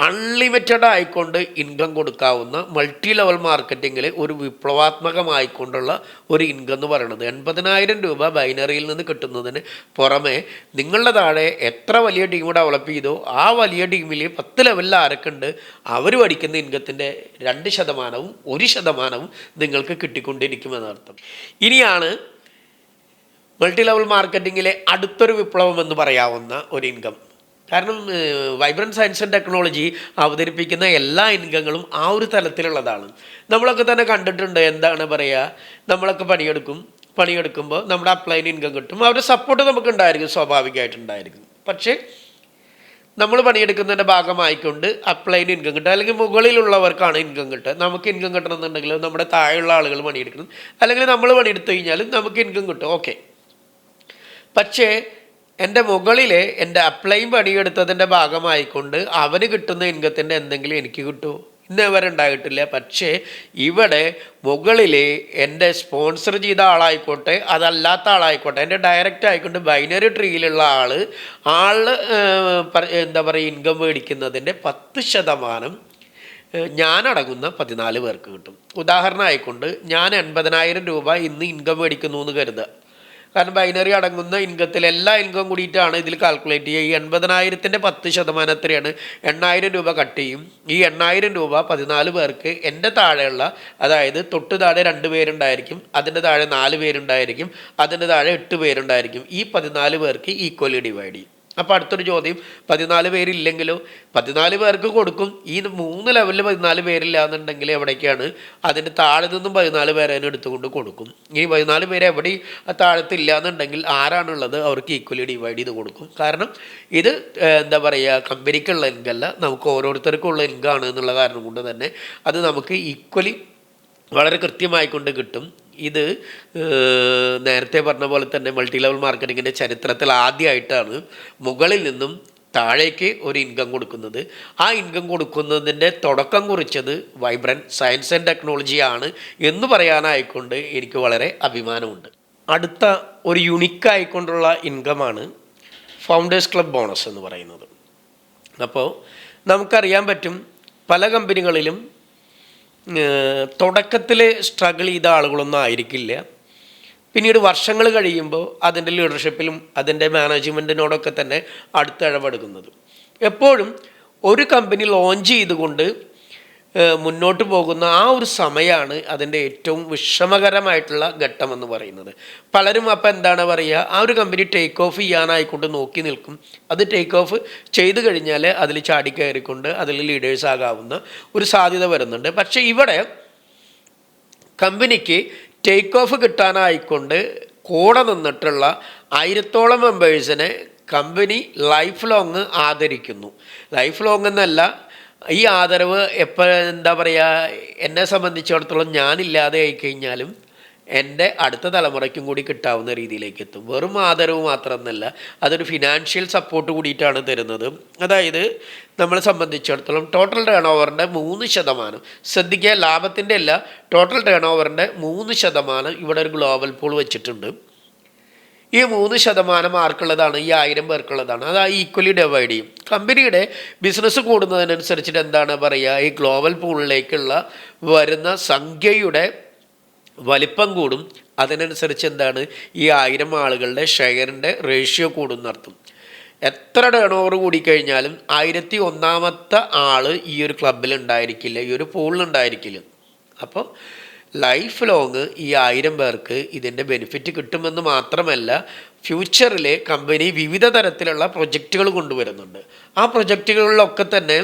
അൺലിമിറ്റഡ് ആയിക്കൊണ്ട് ഇൻകം കൊടുക്കാവുന്ന മൾട്ടി ലെവൽ മാർക്കറ്റിങ്ങിൽ ഒരു വിപ്ലവാത്മകമായിക്കൊണ്ടുള്ള ഒരു ഇൻകം എന്ന് പറയുന്നത്. 80,000 രൂപ ബൈനറിയിൽ നിന്ന് കിട്ടുന്നതിന് പുറമെ നിങ്ങളുടെ താഴെ എത്ര വലിയ ടീം ഡെവലപ്പ് ചെയ്തോ ആ വലിയ ടീമിൽ 10 ലെവലിൽ ആരൊക്കെ ഉണ്ട് അവർ പഠിക്കുന്ന ഇൻകത്തിൻ്റെ 2%, 1% നിങ്ങൾക്ക് കിട്ടിക്കൊണ്ടിരിക്കുമെന്നർത്ഥം. ഇനിയാണ് മൾട്ടി ലെവൽ മാർക്കറ്റിങ്ങിലെ അടുത്തൊരു വിപ്ലവം എന്ന് പറയാവുന്ന ഒരു ഇൻകം. കാരണം വൈബ്രൻറ്റ് സയൻസ് ആൻഡ് ടെക്നോളജി അവതരിപ്പിക്കുന്ന എല്ലാ ഇൻകങ്ങളും ആ ഒരു തലത്തിലുള്ളതാണ്. നമ്മളൊക്കെ തന്നെ കണ്ടിട്ടുണ്ട്. എന്താണ് പറയുക, നമ്മളൊക്കെ പണിയെടുക്കുമ്പോൾ നമ്മുടെ അപ്ലൈന് ഇൻകം കിട്ടും, അവരുടെ സപ്പോർട്ട് നമുക്ക് ഉണ്ടായിരിക്കും, സ്വാഭാവികമായിട്ടുണ്ടായിരിക്കും. പക്ഷേ നമ്മൾ പണിയെടുക്കുന്നതിൻ്റെ ഭാഗമായിക്കൊണ്ട് അപ്ലൈന് ഇൻകം കിട്ടുക, അല്ലെങ്കിൽ മുകളിലുള്ളവർക്കാണ് ഇൻകം കിട്ടുക. നമുക്ക് ഇൻകം കിട്ടണമെന്നുണ്ടെങ്കിൽ നമ്മുടെ താഴെയുള്ള ആളുകൾ പണിയെടുക്കണം, അല്ലെങ്കിൽ നമ്മൾ പണിയെടുത്തു കഴിഞ്ഞാലും നമുക്ക് ഇൻകം കിട്ടും. ഓക്കെ, പക്ഷേ എൻ്റെ മുകളിൽ എൻ്റെ അപ്ലൈൻ പണിയെടുത്തതിൻ്റെ ഭാഗമായിക്കൊണ്ട് അവന് കിട്ടുന്ന ഇൻകത്തിൻ്റെ എന്തെങ്കിലും എനിക്ക് കിട്ടുമോ? ഇന്നേവരെ ഉണ്ടായിട്ടില്ല. പക്ഷേ ഇവിടെ മുകളിൽ എൻ്റെ സ്പോൺസർ ചെയ്ത ആളായിക്കോട്ടെ അതല്ലാത്ത ആളായിക്കോട്ടെ, എൻ്റെ ഡയറക്റ്റ് ആയിക്കൊണ്ട് ബൈനറി ട്രീയിലുള്ള എന്താ പറയുക, ഇൻകം മേടിക്കുന്നതിൻ്റെ 10% ഞാനടങ്ങുന്ന 14 പേർക്ക് കിട്ടും. ഉദാഹരണം ആയിക്കൊണ്ട് ഞാൻ 80,000 രൂപ ഇന്ന് ഇൻകം മേടിക്കുന്നു എന്ന് കരുതുക. കാരണം ബൈനറി അടങ്ങുന്ന ഇൻകത്തിൽ എല്ലാ ഇൻകം കൂടിയിട്ടാണ് ഇതിൽ കാൽക്കുലേറ്റ് ചെയ്യുക. ഈ 80,000-ൻ്റെ 10% എത്രയാണ്? 8,000 രൂപ കട്ട് ചെയ്യും. ഈ 8,000 രൂപ 14 പേർക്ക് എൻ്റെ താഴെയുള്ള, അതായത് തൊട്ട് താഴെ 2 പേരുണ്ടായിരിക്കും, അതിൻ്റെ താഴെ 4 പേരുണ്ടായിരിക്കും, അതിൻ്റെ താഴെ 8 പേരുണ്ടായിരിക്കും. ഈ 14 പേർക്ക് ഈക്വലി ഡിവൈഡ് ചെയ്യും. അപ്പോൾ അടുത്തൊരു ചോദ്യം, 14 പേരില്ലെങ്കിലോ? 14 പേർക്ക് കൊടുക്കും. ഈ 3 ലെവലിൽ 14 പേരില്ല എന്നുണ്ടെങ്കിൽ എവിടേക്കാണ്? അതിൻ്റെ താഴെ നിന്നും 14 പേരെ എടുത്തുകൊണ്ട് കൊടുക്കും. ഈ 14 പേര് എവിടെ താഴത്തില്ല എന്നുണ്ടെങ്കിൽ ആരാണുള്ളത് അവർക്ക് ഈക്വലി ഡിവൈഡ് ചെയ്ത് കൊടുക്കും. കാരണം ഇത് എന്താ പറയുക, കമ്പനിക്കുള്ള ഇൻകല്ല, നമുക്ക് ഓരോരുത്തർക്കുള്ള ഇൻകാണ് എന്നുള്ള കാരണം കൊണ്ട് തന്നെ അത് നമുക്ക് ഈക്വലി വളരെ കൃത്യമായിക്കൊണ്ട് കിട്ടും. ഇത് നേരത്തെ പറഞ്ഞ പോലെ തന്നെ മൾട്ടി ലെവൽ മാർക്കറ്റിങ്ങിൻ്റെ ചരിത്രത്തിൽ ആദ്യമായിട്ടാണ് മുകളിൽ നിന്നും താഴേക്ക് ഒരു ഇൻകം കൊടുക്കുന്നത്. ആ ഇൻകം കൊടുക്കുന്നതിൻ്റെ തുടക്കം കുറിച്ചത് വൈബ്രൻറ്റ് സയൻസ് ആൻഡ് ടെക്നോളജി ആണ് എന്ന് പറയാനായിക്കൊണ്ട് എനിക്ക് വളരെ അഭിമാനമുണ്ട്. അടുത്ത ഒരു യുണിക്കായിക്കൊണ്ടുള്ള ഇൻകമാണ് ഫൗണ്ടേഴ്സ് ക്ലബ് ബോണസ് എന്ന് പറയുന്നത്. അപ്പോൾ നമുക്കറിയാൻ പറ്റും, പല കമ്പനികളിലും തുടക്കത്തിൽ സ്ട്രഗിൾ ചെയ്ത ആളുകളൊന്നും ആയിരിക്കില്ല. പിന്നീട് വർഷങ്ങൾ കഴിയുമ്പോൾ അതിൻ്റെ ലീഡർഷിപ്പിലും അതിൻ്റെ മാനേജ്മെൻറ്റിനോടൊക്കെ തന്നെ അടുത്തിടപെടുന്നത്. എപ്പോഴും ഒരു കമ്പനി ലോഞ്ച് ചെയ്തുകൊണ്ട് മുന്നോട്ട് പോകുന്ന ആ ഒരു സമയമാണ് അതിൻ്റെ ഏറ്റവും വിഷമകരമായിട്ടുള്ള ഘട്ടം എന്ന് പറയുന്നത്. പലരും അപ്പോൾ എന്താണ് പറയുക, ആ ഒരു കമ്പനി ടേക്ക് ഓഫ് ചെയ്യാനായിക്കൊണ്ട് നോക്കി നിൽക്കും. അത് ടേക്ക് ഓഫ് ചെയ്ത് കഴിഞ്ഞാൽ അതിൽ ചാടിക്കയറിക്കൊണ്ട് അതിൽ ലീഡേഴ്സ് ആകാവുന്ന ഒരു സാധ്യത വരുന്നുണ്ട്. പക്ഷേ ഇവിടെ കമ്പനിക്ക് ടേക്ക് ഓഫ് കിട്ടാനായിക്കൊണ്ട് കൂടെ നിന്നിട്ടുള്ള 1000-ഓളം മെമ്പേഴ്സിനെ കമ്പനി ലൈഫ് ലോങ് ആദരിക്കുന്നു. ലൈഫ് ലോങ് എന്നല്ല, ഈ ആദരവ് എപ്പോൾ എന്താ പറയുക, എന്നെ സംബന്ധിച്ചിടത്തോളം ഞാനില്ലാതെ ആയിക്കഴിഞ്ഞാലും എൻ്റെ അടുത്ത തലമുറയ്ക്കും കൂടി കിട്ടാവുന്ന രീതിയിലേക്ക് എത്തും. വെറും ആദരവ് മാത്രമെന്നല്ല, അതൊരു ഫിനാൻഷ്യൽ സപ്പോർട്ട് കൂടിയിട്ടാണ് തരുന്നത്. അതായത് നമ്മളെ സംബന്ധിച്ചിടത്തോളം ടോട്ടൽ ടേൺ ഓവറിൻ്റെ 3%, ശ്രദ്ധിക്കുക, ലാഭത്തിൻ്റെ അല്ല, ടോട്ടൽ ടേൺ ഓവറിൻ്റെ 3% ഇവിടെ ഒരു ഗ്ലോബൽ പൂൾ വെച്ചിട്ടുണ്ട്. ഈ 3% ആർക്കുള്ളതാണ്? ഈ 1000 പേർക്കുള്ളതാണ്. അത് ഈക്വലി ഡിവൈഡ് ചെയ്യും. കമ്പനിയുടെ ബിസിനസ് കൂടുന്നതിനനുസരിച്ചിട്ട് എന്താണ് പറയുക, ഈ ഗ്ലോബൽ പൂളിലേക്കുള്ള വരുന്ന സംഖ്യയുടെ വലിപ്പം കൂടും. അതിനനുസരിച്ച് എന്താണ്, ഈ 1000 ആളുകളുടെ ഷെയറിൻ്റെ റേഷ്യോ കൂടുന്നർത്ഥം. എത്ര ടേൺ ഓവർ കൂടിക്കഴിഞ്ഞാലും 1001-ാമത്തെ ആൾ ഈ ഒരു ക്ലബിൽ ഉണ്ടായിരിക്കില്ല, ഈ ഒരു പൂളിലുണ്ടായിരിക്കില്ല. അപ്പോൾ ലൈഫ് ലോങ് ഈ 1000 പേർക്ക് ഇതിൻ്റെ ബെനിഫിറ്റ് കിട്ടുമെന്ന് മാത്രമല്ല, ഫ്യൂച്ചറിൽ കമ്പനി വിവിധ തരത്തിലുള്ള പ്രൊജക്റ്റുകൾ കൊണ്ടുവരുന്നുണ്ട്. ആ പ്രൊജക്റ്റുകളിലൊക്കെ തന്നെ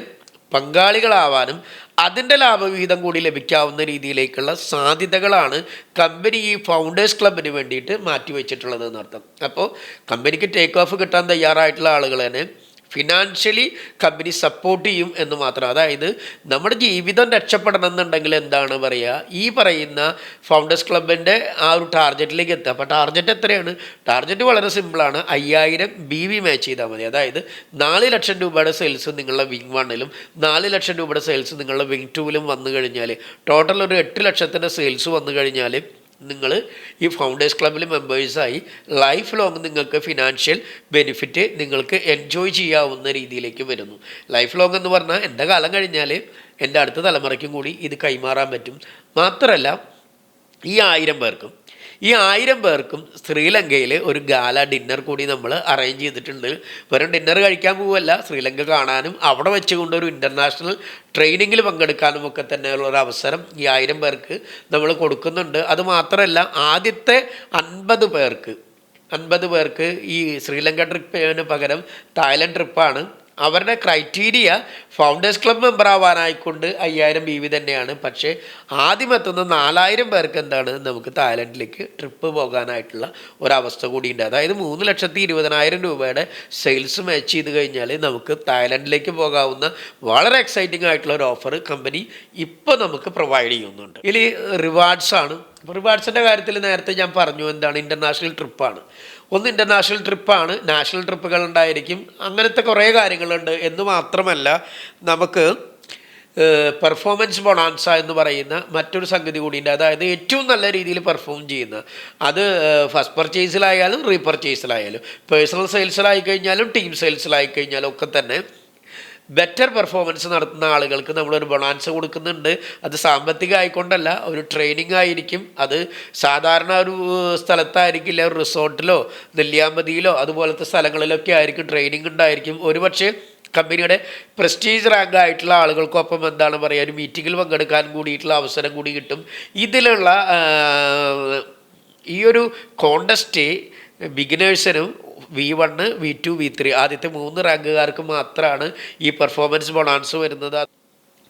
പങ്കാളികളാവാനും അതിൻ്റെ ലാഭവിഹിതം കൂടി ലഭിക്കാവുന്ന രീതിയിലേക്കുള്ള സാധ്യതകളാണ് കമ്പനി ഈ ഫൗണ്ടേഴ്സ് ക്ലബിന് വേണ്ടിയിട്ട് മാറ്റിവെച്ചിട്ടുള്ളത് എന്നർത്ഥം. അപ്പോൾ കമ്പനിക്ക് ടേക്ക് ഓഫ് കിട്ടാൻ തയ്യാറായിട്ടുള്ള ആളുകൾ തന്നെ ഫിനാൻഷ്യലി കമ്പനി സപ്പോർട്ട് ചെയ്യും എന്ന് മാത്രം. അതായത് നമ്മുടെ ജീവിതം രക്ഷപ്പെടണം എന്നുണ്ടെങ്കിൽ എന്താണ് പറയുക, ഈ പറയുന്ന ഫൗണ്ടേഴ്സ് ക്ലബിൻ്റെ ആ ഒരു ടാർഗറ്റിലേക്ക് എത്തുക. അപ്പോൾ ടാർഗറ്റ് എത്രയാണ്? ടാർഗറ്റ് വളരെ സിമ്പിളാണ്, 5000 BV മാച്ച് ചെയ്താൽ മതി. അതായത് 4 ലക്ഷം രൂപയുടെ സെയിൽസ് നിങ്ങളുടെ വിങ് 1-ലും 4 ലക്ഷം രൂപയുടെ സെയിൽസ് നിങ്ങളുടെ വിങ് 2-ലും വന്നു കഴിഞ്ഞാൽ, ടോട്ടൽ ഒരു 8 ലക്ഷത്തിൻ്റെ സെയിൽസ് വന്നു കഴിഞ്ഞാൽ നിങ്ങൾ ഈ ഫൗണ്ടേഴ്സ് ക്ലബ്ബിൽ മെമ്പേഴ്സായി ലൈഫ് ലോങ് നിങ്ങൾക്ക് ഫിനാൻഷ്യൽ ബെനിഫിറ്റ് നിങ്ങൾക്ക് എൻജോയ് ചെയ്യാവുന്ന രീതിയിലേക്ക് വരുന്നു. ലൈഫ് ലോങ് എന്ന് പറഞ്ഞാൽ എൻ്റെ കാലം കഴിഞ്ഞാൽ എൻ്റെ അടുത്ത തലമുറയ്ക്കും കൂടി ഇത് കൈമാറാൻ പറ്റും. മാത്രമല്ല ഈ 1000 പേർക്കും ശ്രീലങ്കയിൽ ഒരു ഗാല ഡിന്നർ കൂടി നമ്മൾ അറേഞ്ച് ചെയ്തിട്ടുണ്ട്. വെറും ഡിന്നർ കഴിക്കാൻ പോവുമല്ല, ശ്രീലങ്ക കാണാനും അവിടെ വെച്ചുകൊണ്ട് ഒരു ഇൻ്റർനാഷണൽ ട്രെയിനിങ്ങിൽ പങ്കെടുക്കാനും ഒക്കെ തന്നെയുള്ളൊരു അവസരം ഈ 1000 പേർക്ക് നമ്മൾ കൊടുക്കുന്നുണ്ട്. അതുമാത്രമല്ല, ആദ്യത്തെ 50 പേർക്ക് ഈ ശ്രീലങ്ക ട്രിപ്പിന് പകരം തായ്ലൻഡ് ട്രിപ്പാണ്. അവരുടെ ക്രൈറ്റീരിയ ഫൗണ്ടേഴ്സ് ക്ലബ് മെമ്പർ ആവാനായിക്കൊണ്ട് 5000 BV തന്നെയാണ്. പക്ഷേ ആദ്യം എത്തുന്ന 4000 പേർക്ക് എന്താണ്, നമുക്ക് തായ്ലൻഡിലേക്ക് ട്രിപ്പ് പോകാനായിട്ടുള്ള ഒരവസ്ഥ കൂടിയുണ്ട്. അതായത് 3,20,000 രൂപയുടെ സെയിൽസ് മാച്ച് ചെയ്ത് കഴിഞ്ഞാൽ നമുക്ക് തായ്ലൻഡിലേക്ക് പോകാവുന്ന വളരെ എക്സൈറ്റിംഗ് ആയിട്ടുള്ള ഒരു ഓഫർ കമ്പനി ഇപ്പോൾ നമുക്ക് പ്രൊവൈഡ് ചെയ്യുന്നുണ്ട്. ഇതിൽ റിവാർഡ്സാണ്. റിവാർഡ്സിൻ്റെ കാര്യത്തിൽ നേരത്തെ ഞാൻ പറഞ്ഞു, എന്താണ്, ഇൻ്റർനാഷണൽ ട്രിപ്പാണ്. ഒന്ന് ഇൻ്റർനാഷണൽ ട്രിപ്പാണ്, നാഷണൽ ട്രിപ്പുകൾ ഉണ്ടായിരിക്കും, അങ്ങനത്തെ കുറേ കാര്യങ്ങളുണ്ട്. എന്ന് മാത്രമല്ല നമുക്ക് പെർഫോമൻസ് ബൊണാൻസ എന്ന് പറയുന്ന മറ്റൊരു സംഗതി കൂടിയുണ്ട്. അതായത് ഏറ്റവും നല്ല രീതിയിൽ പെർഫോം ചെയ്യുന്ന, അത് ഫസ്റ്റ് പർച്ചേസിലായാലും റീപർച്ചേസിലായാലും, പേഴ്സണൽ സെയിൽസിലായി കഴിഞ്ഞാലും ടീം സെയിൽസിലായി കഴിഞ്ഞാലും ഒക്കെ തന്നെ ബെറ്റർ പെർഫോമൻസ് നടത്തുന്ന ആളുകൾക്ക് നമ്മളൊരു ബൊണാൻസ കൊടുക്കുന്നുണ്ട്. അത് സാമ്പത്തികമായിക്കൊണ്ടല്ല, ഒരു ട്രെയിനിങ് ആയിരിക്കും. അത് സാധാരണ ഒരു സ്ഥലത്തായിരിക്കില്ല, ഒരു റിസോർട്ടിലോ നെല്ലിയാമ്പതിയിലോ അതുപോലത്തെ സ്ഥലങ്ങളിലൊക്കെ ആയിരിക്കും ട്രെയിനിങ് ഉണ്ടായിരിക്കും. ഒരുപക്ഷെ കമ്പനിയുടെ പ്രസ്റ്റീജ് റാങ്ക് ആയിട്ടുള്ള ആളുകൾക്കൊപ്പം എന്താണ് പറയുക, ഒരു മീറ്റിങ്ങിൽ പങ്കെടുക്കാൻ കൂടിയിട്ടുള്ള അവസരം കൂടി കിട്ടും. ഇതിലുള്ള ഈ ഒരു കോണ്ടസ്റ്റ് ബിഗിനേഴ്സിനും V1, V2, V3 ആദ്യത്തെ 3 റാങ്കുകാർക്ക് മാത്രമാണ് ഈ പെർഫോമൻസ് ബോണസ് വരുന്നത്.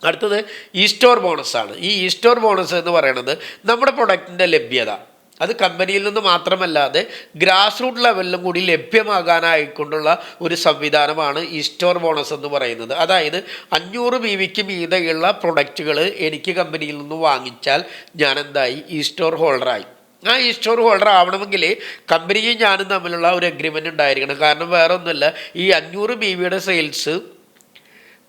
അടുത്തത് ഈസ്റ്റോർ ബോണസാണ്. ഈ ഈസ്റ്റോർ ബോണസ് എന്ന് പറയുന്നത് നമ്മുടെ പ്രൊഡക്റ്റിൻ്റെ ലഭ്യത, അത് കമ്പനിയിൽ നിന്ന് മാത്രമല്ലാതെ ഗ്രാസ് റൂട്ട് ലെവലിലും കൂടി ലഭ്യമാകാനായിക്കൊണ്ടുള്ള ഒരു സംവിധാനമാണ് ഈ സ്റ്റോർ ബോണസ് എന്ന് പറയുന്നത്. അതായത് 500 BVക്ക് മീതെയുള്ള പ്രൊഡക്റ്റുകൾ എനിക്ക് കമ്പനിയിൽ നിന്ന് വാങ്ങിച്ചാൽ ഞാൻ എന്തായി, ഈ സ്റ്റോർ ഹോൾഡറായി. ആ ഈ സ്റ്റോർ ഹോൾഡർ ആവണമെങ്കിൽ കമ്പനിയും ഞാനും തമ്മിലുള്ള ഒരു എഗ്രിമെൻ്റ് ഉണ്ടായിരിക്കണം. കാരണം വേറെ ഒന്നുമില്ല, ഈ 500 BVയുടെ സെയിൽസ്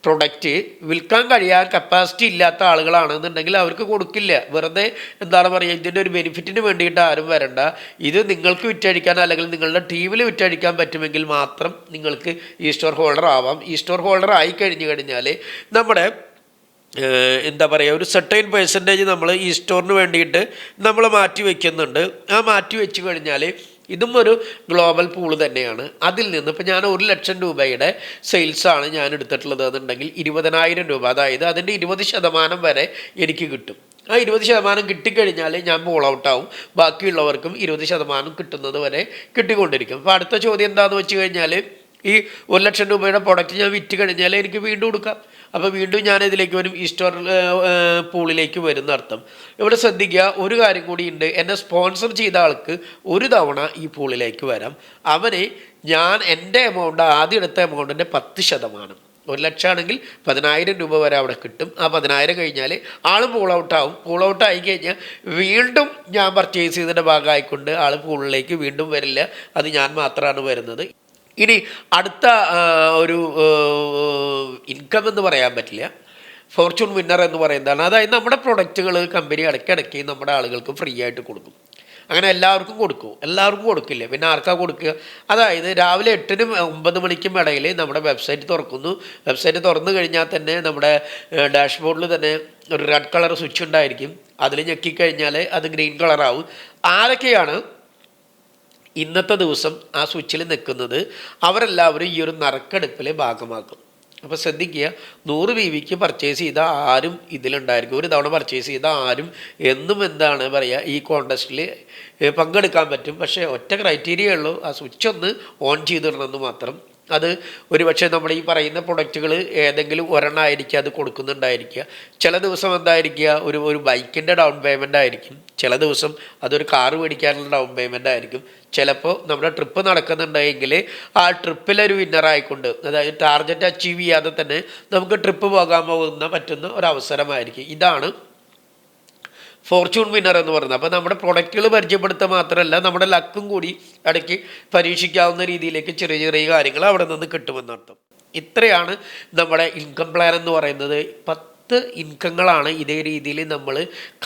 പ്രൊഡക്റ്റ് വിൽക്കാൻ കഴിയാൻ കപ്പാസിറ്റി ഇല്ലാത്ത ആളുകളാണെന്നുണ്ടെങ്കിൽ അവർക്ക് കൊടുക്കില്ല. വെറുതെ എന്താണ് പറയുക, ഇതിൻ്റെ ഒരു ബെനിഫിറ്റിന് വേണ്ടിയിട്ട് ആരും വരണ്ട. ഇത് നിങ്ങൾക്ക് വിറ്റഴിക്കാൻ അല്ലെങ്കിൽ നിങ്ങളുടെ ടീമിൽ വിറ്റഴിക്കാൻ പറ്റുമെങ്കിൽ മാത്രം നിങ്ങൾക്ക് ഈ സ്റ്റോർ ഹോൾഡർ ആവാം. ഈ സ്റ്റോർ ഹോൾഡർ ആയി കഴിഞ്ഞാൽ നമ്മുടെ എന്താ പറയുക, ഒരു സെർട്ടൈൻ പെർസെൻറ്റേജ് നമ്മൾ ഈ സ്റ്റോറിന് വേണ്ടിയിട്ട് നമ്മൾ മാറ്റി വയ്ക്കുന്നുണ്ട്. ആ മാറ്റി വെച്ച് കഴിഞ്ഞാൽ ഇതും ഒരു ഗ്ലോബൽ പൂള് തന്നെയാണ്. അതിൽ നിന്ന് ഇപ്പോൾ ഞാൻ 1 ലക്ഷം രൂപയുടെ സെയിൽസാണ് ഞാൻ എടുത്തിട്ടുള്ളത് എന്നുണ്ടെങ്കിൽ 20,000 രൂപ, അതായത് അതിൻ്റെ 20% വരെ എനിക്ക് കിട്ടും. ആ 20% കിട്ടിക്കഴിഞ്ഞാൽ ഞാൻ ബോൾ ഔട്ടാവും. ബാക്കിയുള്ളവർക്കും 20% കിട്ടുന്നത് വരെ കിട്ടിക്കൊണ്ടിരിക്കും. അപ്പോൾ അടുത്ത ചോദ്യം എന്താണെന്ന് വെച്ച് കഴിഞ്ഞാൽ, ഈ 1 ലക്ഷം രൂപയുടെ പ്രൊഡക്റ്റ് ഞാൻ വിറ്റ് കഴിഞ്ഞാൽ എനിക്ക് വീണ്ടും കൊടുക്കാം. അപ്പോൾ വീണ്ടും ഞാൻ ഇതിലേക്ക് വരും, ഈ സ്റ്റോർ പൂളിലേക്ക് വരുന്ന അർത്ഥം. ഇവിടെ ശ്രദ്ധിക്കുക, ഒരു കാര്യം കൂടി ഉണ്ട്. എന്നെ സ്പോൺസർ ചെയ്ത ആൾക്ക് ഒരു തവണ ഈ പൂളിലേക്ക് വരാം. അവന് ഞാൻ എൻ്റെ എമൗണ്ട്, ആദ്യം എടുത്ത എമൗണ്ടിൻ്റെ 10%, 1 ലക്ഷം ആണെങ്കിൽ 10,000 രൂപ വരെ അവിടെ കിട്ടും. ആ 10,000 കഴിഞ്ഞാൽ ആൾ പൂൾ ഔട്ടാവും. പൂൾ ഔട്ട് ആയി കഴിഞ്ഞാൽ വീണ്ടും ഞാൻ പർച്ചേസ് ചെയ്തതിൻ്റെ ഭാഗമായിക്കൊണ്ട് ആൾ പൂളിലേക്ക് വീണ്ടും വരില്ല. അത് ഞാൻ മാത്രമാണ് വരുന്നത്. ഇനി അടുത്ത ഒരു ഇൻകം എന്ന് പറയാൻ പറ്റില്ല, ഫോർച്യൂൺ വിന്നർ എന്ന് പറയുന്നതാണ്. അതായത് നമ്മുടെ പ്രൊഡക്റ്റുകൾ കമ്പനി ഇടയ്ക്കിടയ്ക്ക് നമ്മുടെ ആളുകൾക്ക് ഫ്രീ ആയിട്ട് കൊടുക്കും. അങ്ങനെ എല്ലാവർക്കും കൊടുക്കില്ല. പിന്നെ ആർക്കാ കൊടുക്കുക? അതായത് രാവിലെ 8-നും 9 മണിക്കും ഇടയിൽ നമ്മുടെ വെബ്സൈറ്റ് തുറക്കുന്നു. വെബ്സൈറ്റ് തുറന്നു കഴിഞ്ഞാൽ തന്നെ നമ്മുടെ ഡാഷ്ബോർഡിൽ തന്നെ ഒരു റെഡ് കളർ സ്വിച്ച് ഉണ്ടായിരിക്കും. അതിൽ ഞെക്കിക്കഴിഞ്ഞാൽ അത് ഗ്രീൻ കളറാവും. ആരൊക്കെയാണ് ഇന്നത്തെ ദിവസം ആ സ്വിച്ചിൽ നിൽക്കുന്നത് അവരെല്ലാവരും ഈ ഒരു നറുക്കെടുപ്പിൽ ഭാഗമാക്കും. അപ്പോൾ ശ്രദ്ധിക്കുക, 100 BVക്ക് പർച്ചേസ് ചെയ്ത ആരും ഇതിലുണ്ടായിരിക്കും. ഒരു തവണ പർച്ചേസ് ചെയ്ത ആരും എന്നും എന്താണ് പറയുക, ഈ കോൺടെസ്റ്റിൽ പങ്കെടുക്കാൻ പറ്റും. പക്ഷേ ഒറ്റ ക്രൈറ്റീരിയ ഉള്ളൂ, ആ സ്വിച്ച് ഒന്ന് ഓൺ ചെയ്തിടണമെന്ന് മാത്രം. അത് ഒരുപക്ഷെ നമ്മുടെ ഈ പറയുന്ന പ്രൊഡക്റ്റുകൾ ഏതെങ്കിലും ഒരെണ്ണമായിരിക്കും അത് കൊടുക്കുന്നുണ്ടായിരിക്കുക. ചില ദിവസം എന്തായിരിക്കുക, ഒരു ബൈക്കിൻ്റെ ഡൗൺ പേയ്മെൻ്റ് ആയിരിക്കും. ചില ദിവസം അതൊരു കാറ് മേടിക്കാനുള്ള ഡൗൺ പേയ്മെൻ്റ് ആയിരിക്കും. ചിലപ്പോൾ നമ്മുടെ ട്രിപ്പ് നടക്കുന്നുണ്ടെങ്കിൽ ആ ട്രിപ്പിലൊരു വിന്നറായിക്കൊണ്ട്, അതായത് ടാർഗറ്റ് അച്ചീവ് ചെയ്യാതെ തന്നെ നമുക്ക് ട്രിപ്പ് പോകാൻ പറ്റുന്ന ഒരവസരമായിരിക്കും. ഇതാണ് ഫോർച്യൂൺ വിന്നർ എന്ന് പറയുന്നത്. അപ്പോൾ നമ്മുടെ പ്രൊഡക്റ്റുകൾ പരിചയപ്പെടുത്തുക മാത്രമല്ല, നമ്മുടെ ലക്കും കൂടി ഇടയ്ക്ക് പരീക്ഷിക്കാവുന്ന രീതിയിലേക്ക് ചെറിയ ചെറിയ കാര്യങ്ങൾ അവിടെ നിന്ന് കിട്ടുമെന്നർത്ഥം. ഇത്രയാണ് നമ്മുടെ ഇൻകം പ്ലാൻ എന്ന് പറയുന്നത്. 10 ഇൻകങ്ങളാണ് ഇതേ രീതിയിൽ നമ്മൾ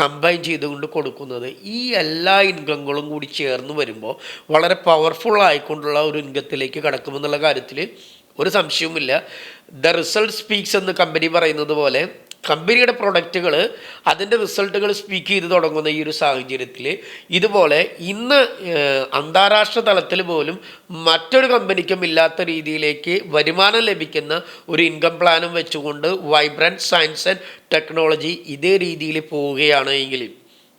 കമ്പൈൻ ചെയ്തുകൊണ്ട് കൊടുക്കുന്നത്. ഈ എല്ലാ ഇൻകങ്ങളും കൂടി ചേർന്ന് വരുമ്പോൾ വളരെ പവർഫുൾ ആയിക്കൊണ്ടുള്ള ഒരു ഇൻകത്തിലേക്ക് കടക്കുമെന്നുള്ള കാര്യത്തിൽ ഒരു സംശയവുമില്ല. ദ റിസൾട്ട് സ്പീക്സ് എന്ന് കമ്പനി പറയുന്നത് പോലെ കമ്പനിയുടെ പ്രൊഡക്റ്റുകൾ അതിൻ്റെ റിസൾട്ടുകൾ സ്പീക്ക് ചെയ്ത് തുടങ്ങുന്ന ഈ ഒരു സാഹചര്യത്തിൽ ഇതുപോലെ ഇന്ന് അന്താരാഷ്ട്ര തലത്തിൽ പോലും മറ്റൊരു കമ്പനിക്കും ഇല്ലാത്ത രീതിയിലേക്ക് വരുമാനം ലഭിക്കുന്ന ഒരു ഇൻകം പ്ലാനും വെച്ചുകൊണ്ട് വൈബ്രൻറ്റ് സയൻസ് ആൻഡ് ടെക്നോളജി ഇതേ രീതിയിൽ പോവുകയാണ് എങ്കിൽ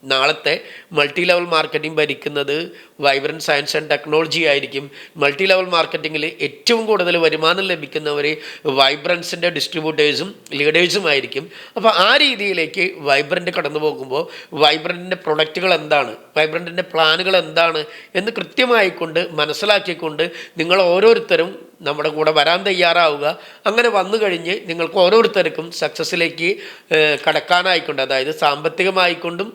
നാളത്തെ മൾട്ടി ലെവൽ മാർക്കറ്റിംഗ് ഭരിക്കുന്നത് വൈബ്രൻറ്റ് സയൻസ് ആൻഡ് ടെക്നോളജി ആയിരിക്കും. മൾട്ടി ലെവൽ മാർക്കറ്റിങ്ങിൽ ഏറ്റവും കൂടുതൽ വരുമാനം ലഭിക്കുന്നവർ വൈബ്രൻസിൻ്റെ ഡിസ്ട്രിബ്യൂട്ടേഴ്സും ലീഡേഴ്സും ആയിരിക്കും. അപ്പോൾ ആ രീതിയിലേക്ക് വൈബ്രൻറ്റ് കടന്നു പോകുമ്പോൾ വൈബ്രൻറ്റിൻ്റെ പ്രൊഡക്റ്റുകൾ എന്താണ്, വൈബ്രൻറ്റിൻ്റെ പ്ലാനുകൾ എന്താണ് എന്ന് കൃത്യമായിക്കൊണ്ട് മനസ്സിലാക്കിക്കൊണ്ട് നിങ്ങൾ ഓരോരുത്തരും നമ്മുടെ കൂടെ വരാൻ തയ്യാറാവുക. അങ്ങനെ വന്നു കഴിഞ്ഞ് നിങ്ങൾക്ക് ഓരോരുത്തർക്കും സക്സസ്സിലേക്ക് കടക്കാനായിക്കൊണ്ട്, അതായത് സാമ്പത്തികമായിക്കൊണ്ടും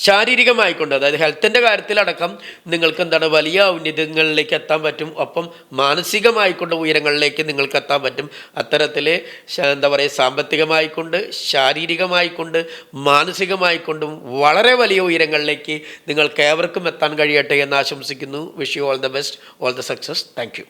ശാരീരികമായിക്കൊണ്ട്, അതായത് ഹെൽത്തിൻ്റെ കാര്യത്തിലടക്കം നിങ്ങൾക്ക് എന്താണ് വലിയ ഉന്നതങ്ങളിലേക്ക് എത്താൻ പറ്റും. ഒപ്പം മാനസികമായിക്കൊണ്ട് ഉയരങ്ങളിലേക്ക് നിങ്ങൾക്ക് എത്താൻ പറ്റും. അത്തരത്തിൽ എന്താ പറയുക, സാമ്പത്തികമായിക്കൊണ്ട് ശാരീരികമായിക്കൊണ്ട് മാനസികമായിക്കൊണ്ടും വളരെ വലിയ ഉയരങ്ങളിലേക്ക് നിങ്ങൾക്ക് ഏവർക്കും എത്താൻ കഴിയട്ടെ എന്ന് ആശംസിക്കുന്നു. Wish you all the best, all the success. Thank you.